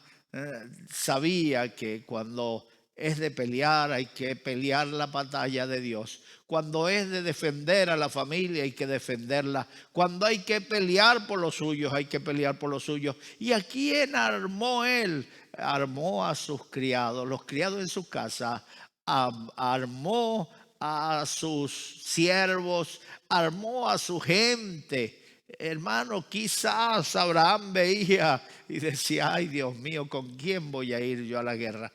sabía que cuando es de pelear, hay que pelear la batalla de Dios. Cuando es de defender a la familia, hay que defenderla. Cuando hay que pelear por los suyos, hay que pelear por los suyos. ¿Y a quién armó él? Armó a sus criados, los criados en su casa, armó a sus siervos, armó a su gente. Hermano, quizás Abraham veía y decía, ay Dios mío, ¿con quién voy a ir yo a la guerra?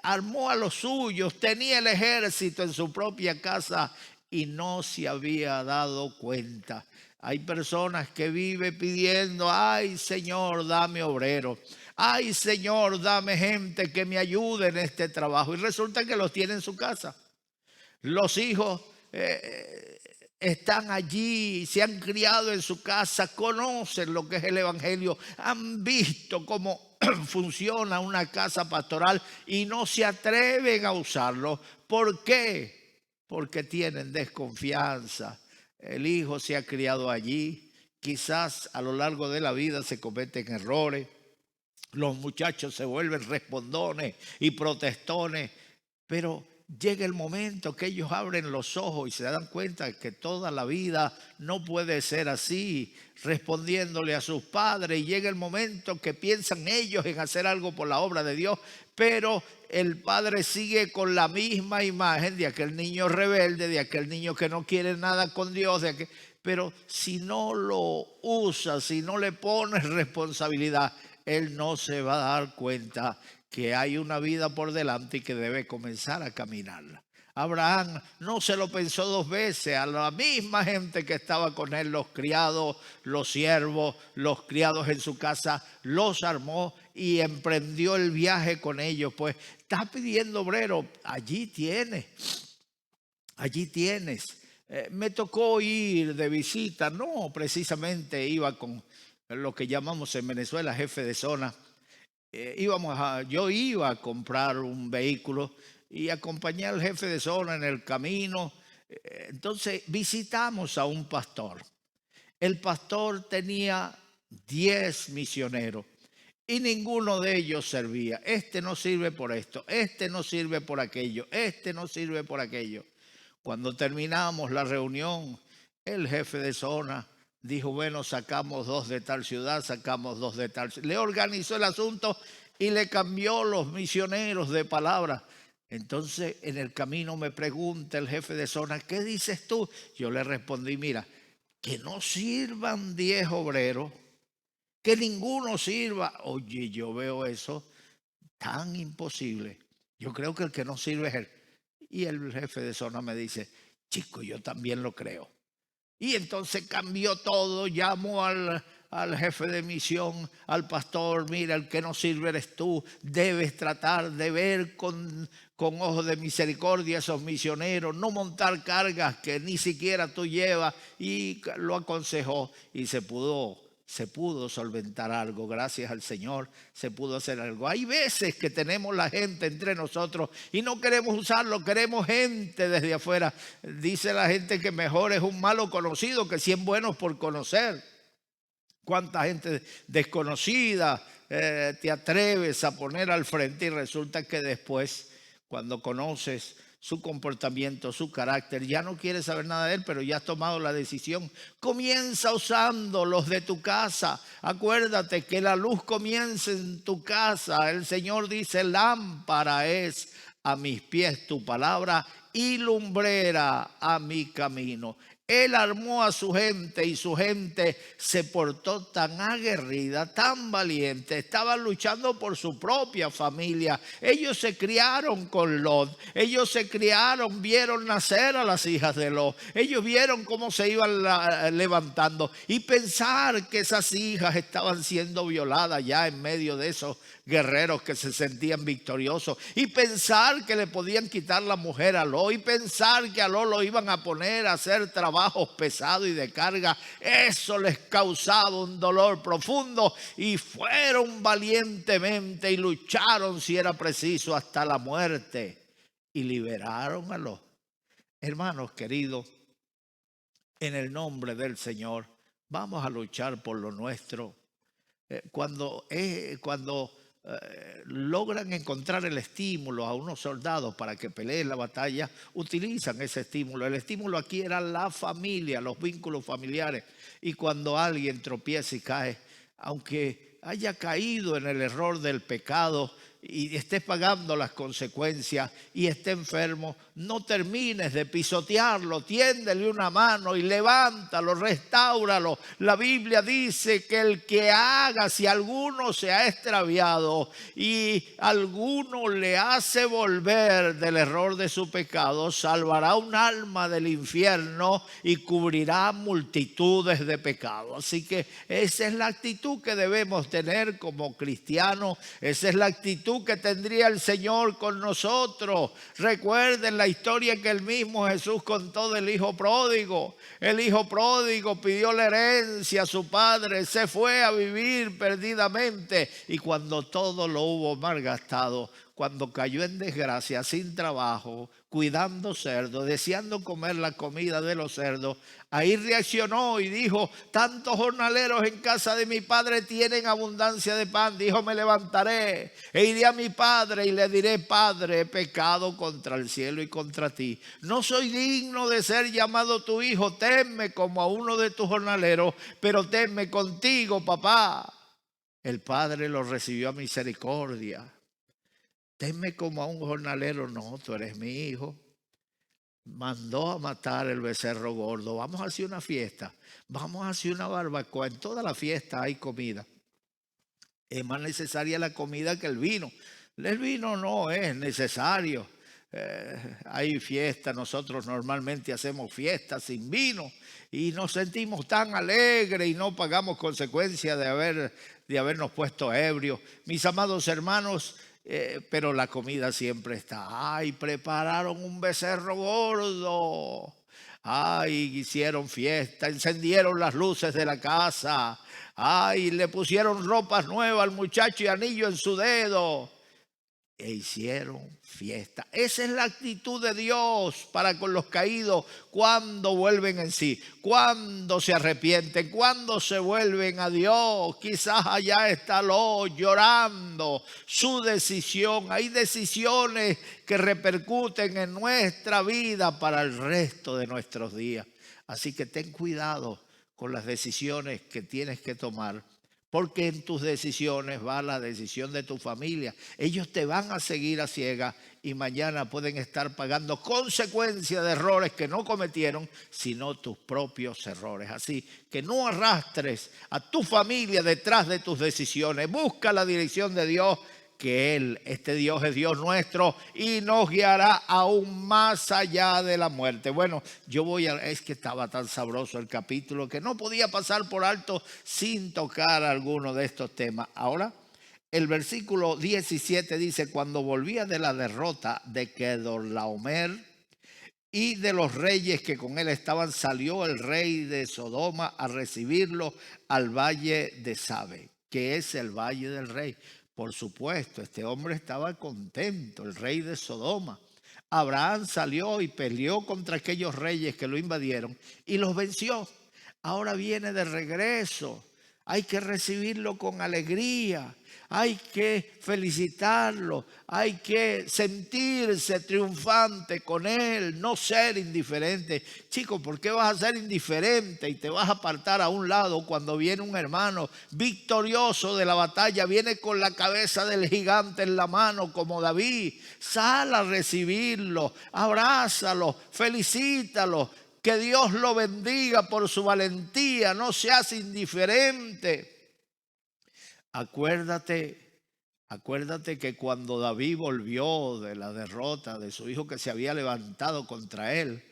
Armó a los suyos, tenía el ejército en su propia casa y no se había dado cuenta. Hay personas que viven pidiendo, ay Señor, dame obrero. Ay Señor, dame gente que me ayude en este trabajo. Y resulta que los tiene en su casa. Los hijos están allí, se han criado en su casa, conocen lo que es el evangelio, han visto cómo funciona una casa pastoral y no se atreven a usarlo. ¿Por qué? Porque tienen desconfianza. El hijo se ha criado allí, quizás a lo largo de la vida se cometen errores. Los muchachos se vuelven respondones y protestones, pero llega el momento que ellos abren los ojos y se dan cuenta que toda la vida no puede ser así, respondiéndole a sus padres. Y llega el momento que piensan ellos en hacer algo por la obra de Dios, pero el padre sigue con la misma imagen de aquel niño rebelde, de aquel niño que no quiere nada con Dios, pero si no lo usa, si no le pones responsabilidad, él no se va a dar cuenta que hay una vida por delante y que debe comenzar a caminarla. Abraham no se lo pensó dos veces. A la misma gente que estaba con él, los criados, los siervos, los criados en su casa, los armó y emprendió el viaje con ellos. Pues está pidiendo obrero, allí tienes, allí tienes. Me tocó ir de visita, no precisamente iba con lo que llamamos en Venezuela jefe de zona. Yo iba a comprar un vehículo y acompañé al jefe de zona en el camino. Entonces visitamos a un pastor. El pastor tenía 10 misioneros y ninguno de ellos servía. Este no sirve por esto, este no sirve por aquello, este no sirve por aquello. Cuando terminamos la reunión, el jefe de zona dijo, bueno, sacamos 2 de tal ciudad, sacamos 2 de tal ciudad. Le organizó el asunto y le cambió los misioneros de palabra. Entonces, en el camino me pregunta el jefe de zona, ¿qué dices tú? Yo le respondí, mira, que no sirvan 10 obreros, que ninguno sirva. Oye, yo veo eso tan imposible. Yo creo que el que no sirve es él. Y el jefe de zona me dice, chico, yo también lo creo. Y entonces cambió todo, llamó al jefe de misión, al pastor, mira, el que no sirve eres tú, debes tratar de ver con ojos de misericordia a esos misioneros, no montar cargas que ni siquiera tú llevas, y lo aconsejó y se pudo solventar algo, gracias al Señor, se pudo hacer algo. Hay veces que tenemos la gente entre nosotros y no queremos usarlo, queremos gente desde afuera. Dice la gente que mejor es un malo conocido que 100 buenos por conocer. ¿Cuánta gente desconocida te atreves a poner al frente y resulta que después, cuando conoces su comportamiento, su carácter, ya no quieres saber nada de él, pero ya has tomado la decisión? Comienza usando los de tu casa. Acuérdate que la luz comienza en tu casa. El Señor dice, lámpara es a mis pies tu palabra y lumbrera a mi camino. Él armó a su gente y su gente se portó tan aguerrida, tan valiente. Estaban luchando por su propia familia. Ellos se criaron con Lot. Ellos se criaron, vieron nacer a las hijas de Lot. Ellos vieron cómo se iban levantando. Y pensar que esas hijas estaban siendo violadas ya en medio de esos guerreros que se sentían victoriosos. Y pensar que le podían quitar la mujer a Lot. Y pensar que a Lot lo iban a poner a hacer trabajos pesados y de carga. Eso les causaba un dolor profundo y fueron valientemente y lucharon, si era preciso, hasta la muerte y liberaron a Lot. Hermanos queridos, en el nombre del Señor, vamos a luchar por lo nuestro. Cuando logran encontrar el estímulo a unos soldados para que peleen la batalla, utilizan ese estímulo. El estímulo aquí era la familia, los vínculos familiares. Y cuando alguien tropieza y cae, aunque haya caído en el error del pecado y estés pagando las consecuencias y esté enfermo, no termines de pisotearlo, tiéndele una mano y levántalo, restáuralo. La Biblia dice que el que haga, si alguno se ha extraviado y alguno le hace volver del error de su pecado, salvará un alma del infierno y cubrirá multitudes de pecados. Así que esa es la actitud que debemos tener como cristianos, esa es la actitud que tendría el Señor con nosotros. Recuerden la historia que el mismo Jesús contó del hijo pródigo. El hijo pródigo pidió la herencia a su padre, se fue a vivir perdidamente y cuando todo lo hubo malgastado, cuando cayó en desgracia, sin trabajo, cuidando cerdos, deseando comer la comida de los cerdos, ahí reaccionó y dijo: tantos jornaleros en casa de mi padre tienen abundancia de pan. Dijo: me levantaré e iré a mi padre y le diré: Padre, he pecado contra el cielo y contra ti. No soy digno de ser llamado tu hijo. Tenme como a uno de tus jornaleros, pero tenme contigo, papá. El padre lo recibió a misericordia. Tenme como a un jornalero. No, tú eres mi hijo. Mandó a matar el becerro gordo. Vamos a hacer una fiesta. Vamos a hacer una barbacoa. En toda la fiesta hay comida. Es más necesaria la comida que el vino. El vino no es necesario. Hay fiesta. Nosotros normalmente hacemos fiestas sin vino y nos sentimos tan alegres y no pagamos consecuencia de habernos puesto ebrios. Mis amados hermanos, pero la comida siempre está. Ay, prepararon un becerro gordo. Ay, hicieron fiesta, encendieron las luces de la casa. Ay, le pusieron ropas nuevas al muchacho y anillo en su dedo. E hicieron fiesta. Esa es la actitud de Dios para con los caídos cuando vuelven en sí, cuando se arrepienten, cuando se vuelven a Dios. Quizás allá está Lot llorando su decisión. Hay decisiones que repercuten en nuestra vida para el resto de nuestros días. Así que ten cuidado con las decisiones que tienes que tomar, porque en tus decisiones va la decisión de tu familia. Ellos te van a seguir a ciegas y mañana pueden estar pagando consecuencias de errores que no cometieron, sino tus propios errores. Así que no arrastres a tu familia detrás de tus decisiones. Busca la dirección de Dios, que este Dios es Dios nuestro y nos guiará aún más allá de la muerte. Bueno, es que estaba tan sabroso el capítulo que no podía pasar por alto sin tocar alguno de estos temas. Ahora, el versículo 17 dice: cuando volvía de la derrota de Kedorlaomer y de los reyes que con él estaban, salió el rey de Sodoma a recibirlo al valle de Sabe, que es el valle del rey. Por supuesto, este hombre estaba contento, el rey de Sodoma. Abraham salió y peleó contra aquellos reyes que lo invadieron y los venció. Ahora viene de regreso. Hay que recibirlo con alegría. Hay que felicitarlo. Hay que sentirse triunfante con él, no ser indiferente. Chico, ¿por qué vas a ser indiferente y te vas a apartar a un lado cuando viene un hermano victorioso de la batalla? Viene con la cabeza del gigante en la mano como David. Sal a recibirlo, abrázalo, felicítalo. Que Dios lo bendiga por su valentía. No seas indiferente. Acuérdate que cuando David volvió de la derrota de su hijo que se había levantado contra él,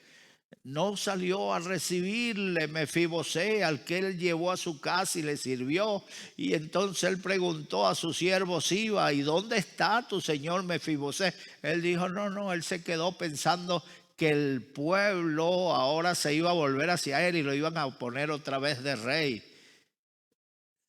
no salió a recibirle Mefibosé, al que él llevó a su casa y le sirvió. Y entonces él preguntó a su siervo Siba: ¿y dónde está tu señor Mefibosé? Él dijo: no, él se quedó pensando que el pueblo ahora se iba a volver hacia él y lo iban a poner otra vez de rey.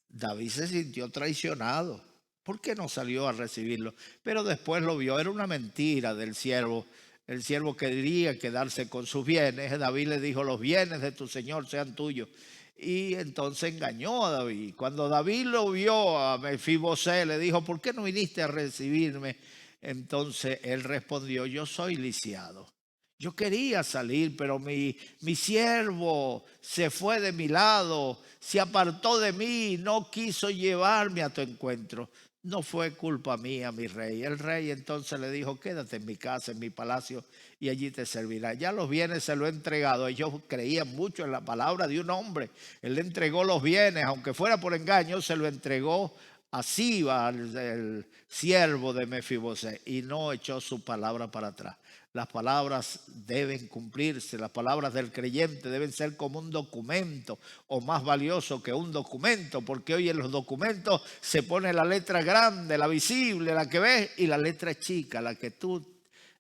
David se sintió traicionado. ¿Por qué no salió a recibirlo? Pero después lo vio, era una mentira del siervo. El siervo quería quedarse con sus bienes. David le dijo: los bienes de tu señor sean tuyos. Y entonces engañó a David. Cuando David lo vio a Mefibosé, le dijo: ¿por qué no viniste a recibirme? Entonces él respondió: yo soy lisiado. Yo quería salir, pero mi siervo se fue de mi lado, se apartó de mí, no quiso llevarme a tu encuentro. No fue culpa mía, mi rey. El rey entonces le dijo: quédate en mi casa, en mi palacio, y allí te servirá. Ya los bienes se los he entregado. Ellos creían mucho en la palabra de un hombre. Él le entregó los bienes, aunque fuera por engaño, se lo entregó a Siba, el siervo de Mefibosé, y no echó su palabra para atrás. Las palabras deben cumplirse. Las palabras del creyente deben ser como un documento, o más valioso que un documento, porque hoy en los documentos se pone la letra grande, la visible, la que ves, y la letra chica, la que tú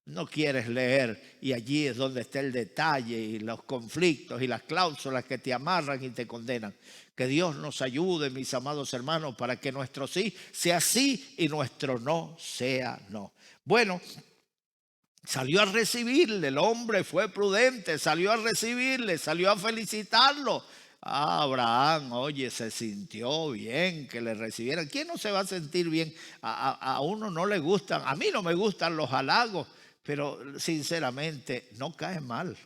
no quieres leer, y allí es donde está el detalle y los conflictos y las cláusulas que te amarran y te condenan. Que Dios nos ayude, mis amados hermanos, para que nuestro sí sea sí y nuestro no sea no. Bueno, salió a recibirle, el hombre fue prudente, salió a recibirle, salió a felicitarlo. Abraham, oye, se sintió bien que le recibieran. ¿Quién no se va a sentir bien? A uno no le gustan, a mí no me gustan los halagos, pero sinceramente no cae mal.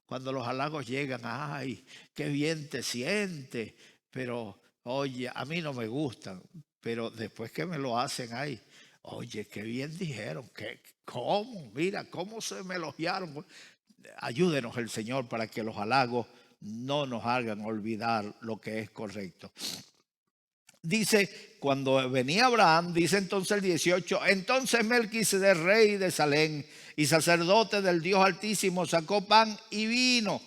Cuando los halagos llegan, ay, qué bien te sientes, pero oye, a mí no me gustan, pero después que me lo hacen, ay, oye, qué bien dijeron, ¿cómo? Mira, cómo se me elogiaron. Ayúdenos el Señor para que los halagos no nos hagan olvidar lo que es correcto. Dice, cuando venía Abraham, dice entonces el 18, entonces Melquisedec, rey de Salem y sacerdote del Dios Altísimo, sacó pan y vino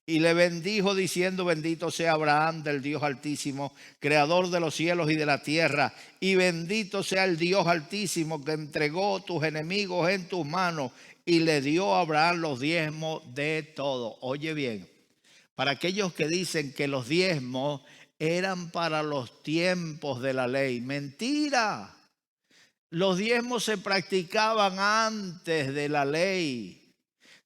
y le bendijo diciendo, bendito sea Abraham del Dios Altísimo, creador de los cielos y de la tierra, y bendito sea el Dios Altísimo que entregó tus enemigos en tus manos y le dio a Abraham los diezmos de todo. Oye bien, para aquellos que dicen que los diezmos eran para los tiempos de la ley, mentira. Los diezmos se practicaban antes de la ley.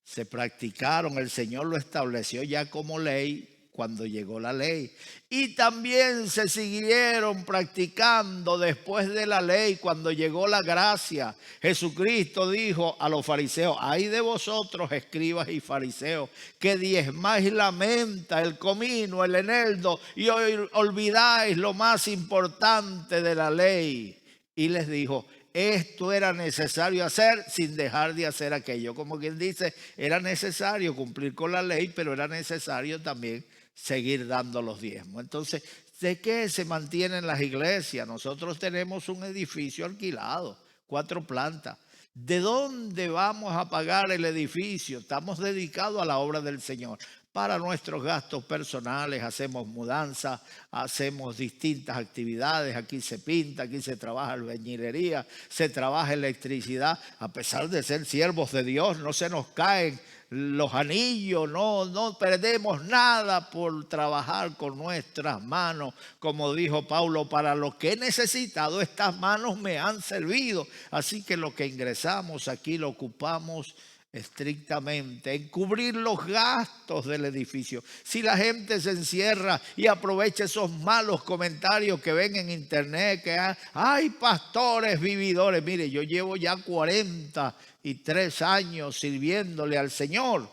Se practicaron, el Señor lo estableció ya como ley cuando llegó la ley. Y también se siguieron practicando después de la ley cuando llegó la gracia. Jesucristo dijo a los fariseos, ay de vosotros, escribas y fariseos, que diezmáis la menta, el comino, el eneldo y olvidáis lo más importante de la ley. Y les dijo, esto era necesario hacer sin dejar de hacer aquello. Como quien dice, era necesario cumplir con la ley, pero era necesario también seguir dando los diezmos. Entonces, ¿de qué se mantienen las iglesias? Nosotros tenemos un edificio alquilado, 4 plantas. ¿De dónde vamos a pagar el edificio? Estamos dedicados a la obra del Señor. Para nuestros gastos personales hacemos mudanza, hacemos distintas actividades. Aquí se pinta, aquí se trabaja albañilería, se trabaja electricidad. A pesar de ser siervos de Dios, no se nos caen los anillos, no perdemos nada por trabajar con nuestras manos. Como dijo Pablo, para lo que he necesitado, estas manos me han servido. Así que lo que ingresamos aquí lo ocupamos estrictamente en cubrir los gastos del edificio. Si la gente se encierra y aprovecha esos malos comentarios que ven en internet, que hay pastores vividores. Mire, yo llevo ya 43 años sirviéndole al Señor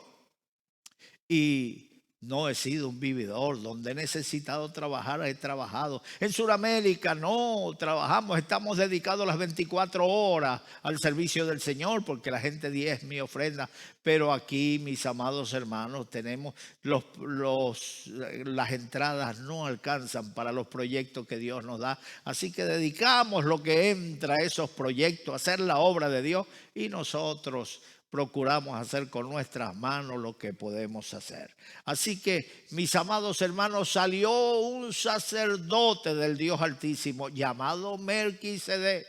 y no he sido un vividor. Donde he necesitado trabajar, he trabajado. En Sudamérica no trabajamos, estamos dedicados las 24 horas al servicio del Señor porque la gente diezma y ofrenda. Pero aquí, mis amados hermanos, tenemos las entradas no alcanzan para los proyectos que Dios nos da. Así que dedicamos lo que entra a esos proyectos, a hacer la obra de Dios, y nosotros procuramos hacer con nuestras manos lo que podemos hacer. Así que, mis amados hermanos, salió un sacerdote del Dios Altísimo llamado Melquisedec.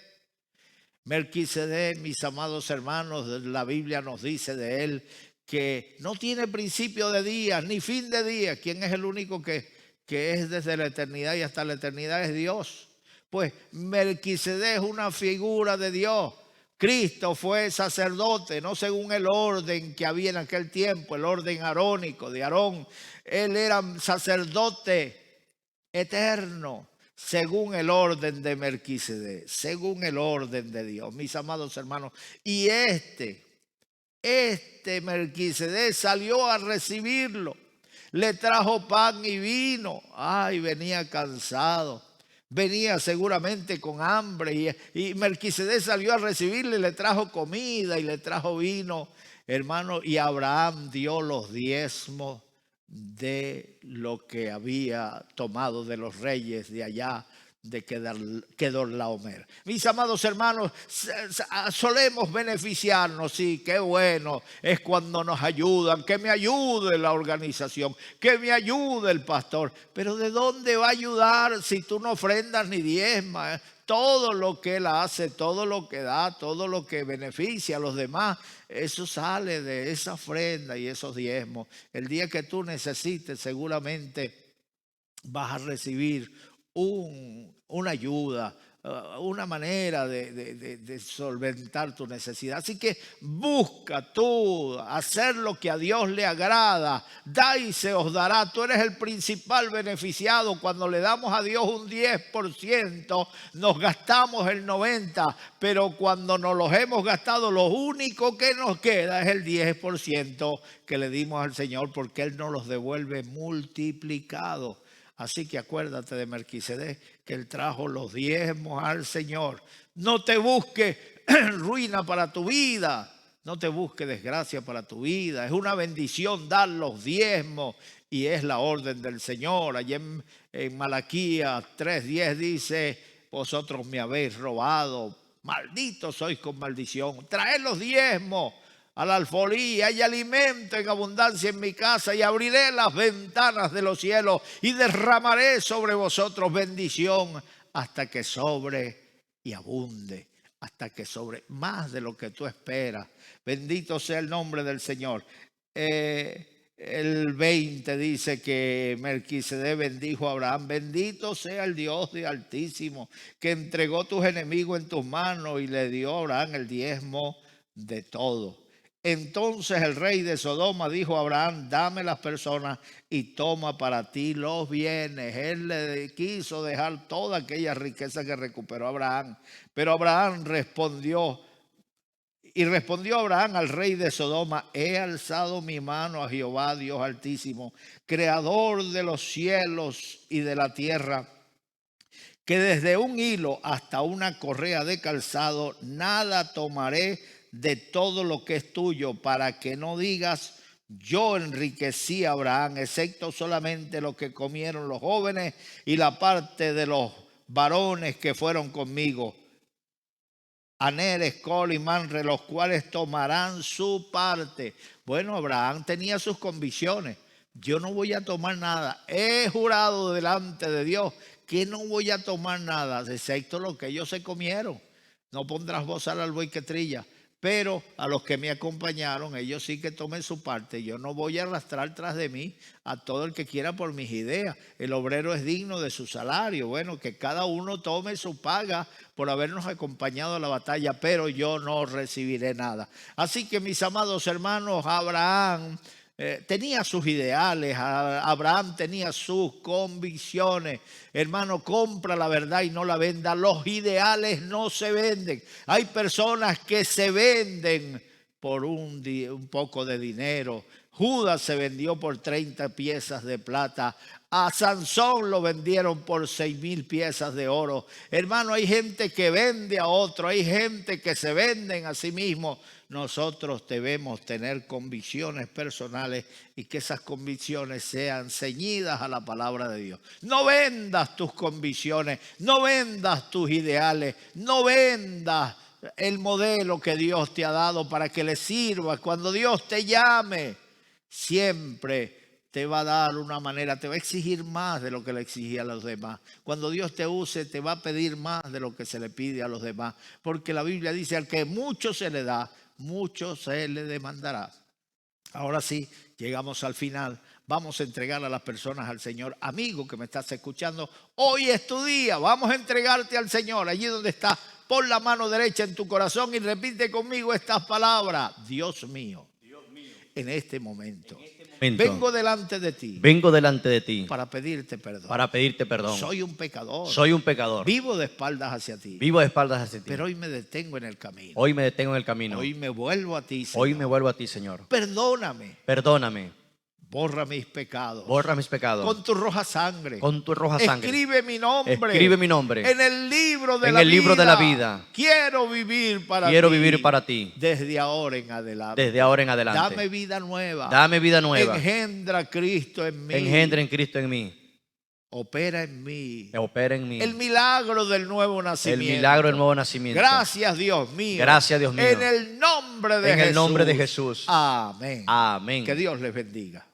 Melquisedec, mis amados hermanos, la Biblia nos dice de él que no tiene principio de días ni fin de días. ¿Quién es el único que es desde la eternidad y hasta la eternidad? Es Dios. Pues Melquisedec es una figura de Dios. Cristo fue sacerdote, no según el orden que había en aquel tiempo, el orden arónico de Aarón. Él era sacerdote eterno, según el orden de Melquisedec, según el orden de Dios, mis amados hermanos. Y este Melquisedec salió a recibirlo, le trajo pan y vino. Ay, venía cansado. Venía seguramente con hambre y Melquisedec salió a recibirle, le trajo comida y le trajo vino, hermano. Y Abraham dio los diezmos de lo que había tomado de los reyes de allá de Kedorlaomer. Mis amados hermanos, solemos beneficiarnos, sí, qué bueno es cuando nos ayudan, que me ayude la organización, que me ayude el pastor, pero ¿de dónde va a ayudar si tú no ofrendas ni diezmas? todo lo que Él hace, todo lo que da, todo lo que beneficia a los demás, eso sale de esa ofrenda y esos diezmos. El día que tú necesites, seguramente vas a recibir una ayuda, una manera de solventar tu necesidad. Así que busca tú hacer lo que a Dios le agrada. Da y se os dará. Tú eres el principal beneficiado. Cuando le damos a Dios un 10%, nos gastamos el 90%. Pero cuando nos los hemos gastado, lo único que nos queda es el 10% que le dimos al Señor, porque Él nos los devuelve multiplicados. Así que acuérdate de Melquisedec, que él trajo los diezmos al Señor. No te busques ruina para tu vida, no te busques desgracia para tu vida. Es una bendición dar los diezmos y es la orden del Señor. Allí en Malaquías 3:10 dice: vosotros me habéis robado, malditos sois con maldición. Traed los diezmos al alfolí, hay alimento en abundancia en mi casa, y abriré las ventanas de los cielos y derramaré sobre vosotros bendición hasta que sobre y abunde, hasta que sobre más de lo que tú esperas. Bendito sea el nombre del Señor. El 20 dice que Melquisedec bendijo a Abraham: bendito sea el Dios de Altísimo, que entregó tus enemigos en tus manos y le dio a Abraham el diezmo de todo. Entonces el rey de Sodoma dijo a Abraham: dame las personas y toma para ti los bienes. Él le quiso dejar toda aquella riqueza que recuperó Abraham. Pero Abraham respondió Abraham al rey de Sodoma: he alzado mi mano a Jehová, Dios Altísimo, creador de los cielos y de la tierra, que desde un hilo hasta una correa de calzado nada tomaré de todo lo que es tuyo, para que no digas: yo enriquecí a Abraham, excepto solamente lo que comieron los jóvenes y la parte de los varones que fueron conmigo, Aner, Escol y Manre, los cuales tomarán su parte. Bueno, Abraham tenía sus convicciones. Yo no voy a tomar nada. He jurado delante de Dios que no voy a tomar nada, excepto lo que ellos se comieron. No pondrás bozal al buey que trilla. Pero a los que me acompañaron, ellos sí que tomen su parte. Yo no voy a arrastrar tras de mí a todo el que quiera por mis ideas. El obrero es digno de su salario. Bueno, que cada uno tome su paga por habernos acompañado a la batalla, pero yo no recibiré nada. Así que, mis amados hermanos, Abraham tenía sus ideales, Abraham tenía sus convicciones. Hermano, compra la verdad y no la venda. Los ideales no se venden. Hay personas que se venden por un poco de dinero. Judas se vendió por 30 piezas de plata. A Sansón lo vendieron por 6,000 piezas de oro. Hermano, hay gente que vende a otro, hay gente que se venden a sí mismo. Nosotros debemos tener convicciones personales y que esas convicciones sean ceñidas a la palabra de Dios. No vendas tus convicciones, no vendas tus ideales, no vendas el modelo que Dios te ha dado para que le sirva. Cuando Dios te llame, siempre te va a dar una manera, te va a exigir más de lo que le exigía a los demás. Cuando Dios te use, te va a pedir más de lo que se le pide a los demás. Porque la Biblia dice: al que mucho se le da, mucho se le demandará. Ahora sí, llegamos al final. Vamos a entregar a las personas al Señor. Amigo que me estás escuchando, hoy es tu día. Vamos a entregarte al Señor. Allí donde estás, pon la mano derecha en tu corazón y repite conmigo estas palabras: Dios mío, en este momento, vengo delante de ti. Vengo delante de ti Para pedirte perdón. para pedirte perdón. Soy un pecador. Soy un pecador. Vivo de espaldas hacia ti. Vivo de espaldas hacia ti. Pero hoy me detengo en el camino. Hoy me detengo en el camino. Hoy me vuelvo a ti, Señor. Hoy me vuelvo a ti, Señor. Perdóname. Perdóname. Borra mis pecados. Borra mis pecados. Con tu roja sangre. Con tu roja sangre. Escribe mi nombre. Escribe mi nombre. En el libro de En la el libro vida. de la vida. Quiero vivir para ti. Quiero vivir para ti. Desde ahora en adelante. Desde ahora en adelante. Dame vida nueva. Dame vida nueva. Engendra Cristo en mí. Engendra en Cristo en mí. Opera en mí. Opera en mí. El milagro del nuevo nacimiento. El milagro del nuevo nacimiento. Gracias, Dios mío. Gracias, Dios mío. En el nombre de En Jesús. el nombre de Jesús. Amén. Amén. Que Dios les bendiga.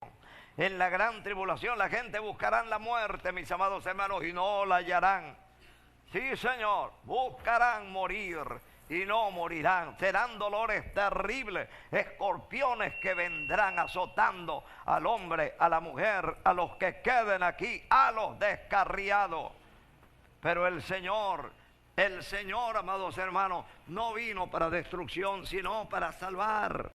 En la gran tribulación la gente buscará la muerte, mis amados hermanos, y no la hallarán. Sí, Señor, buscarán morir y no morirán. Serán dolores terribles, escorpiones que vendrán azotando al hombre, a la mujer, a los que queden aquí, a los descarriados. Pero el Señor, amados hermanos, no vino para destrucción, sino para salvar.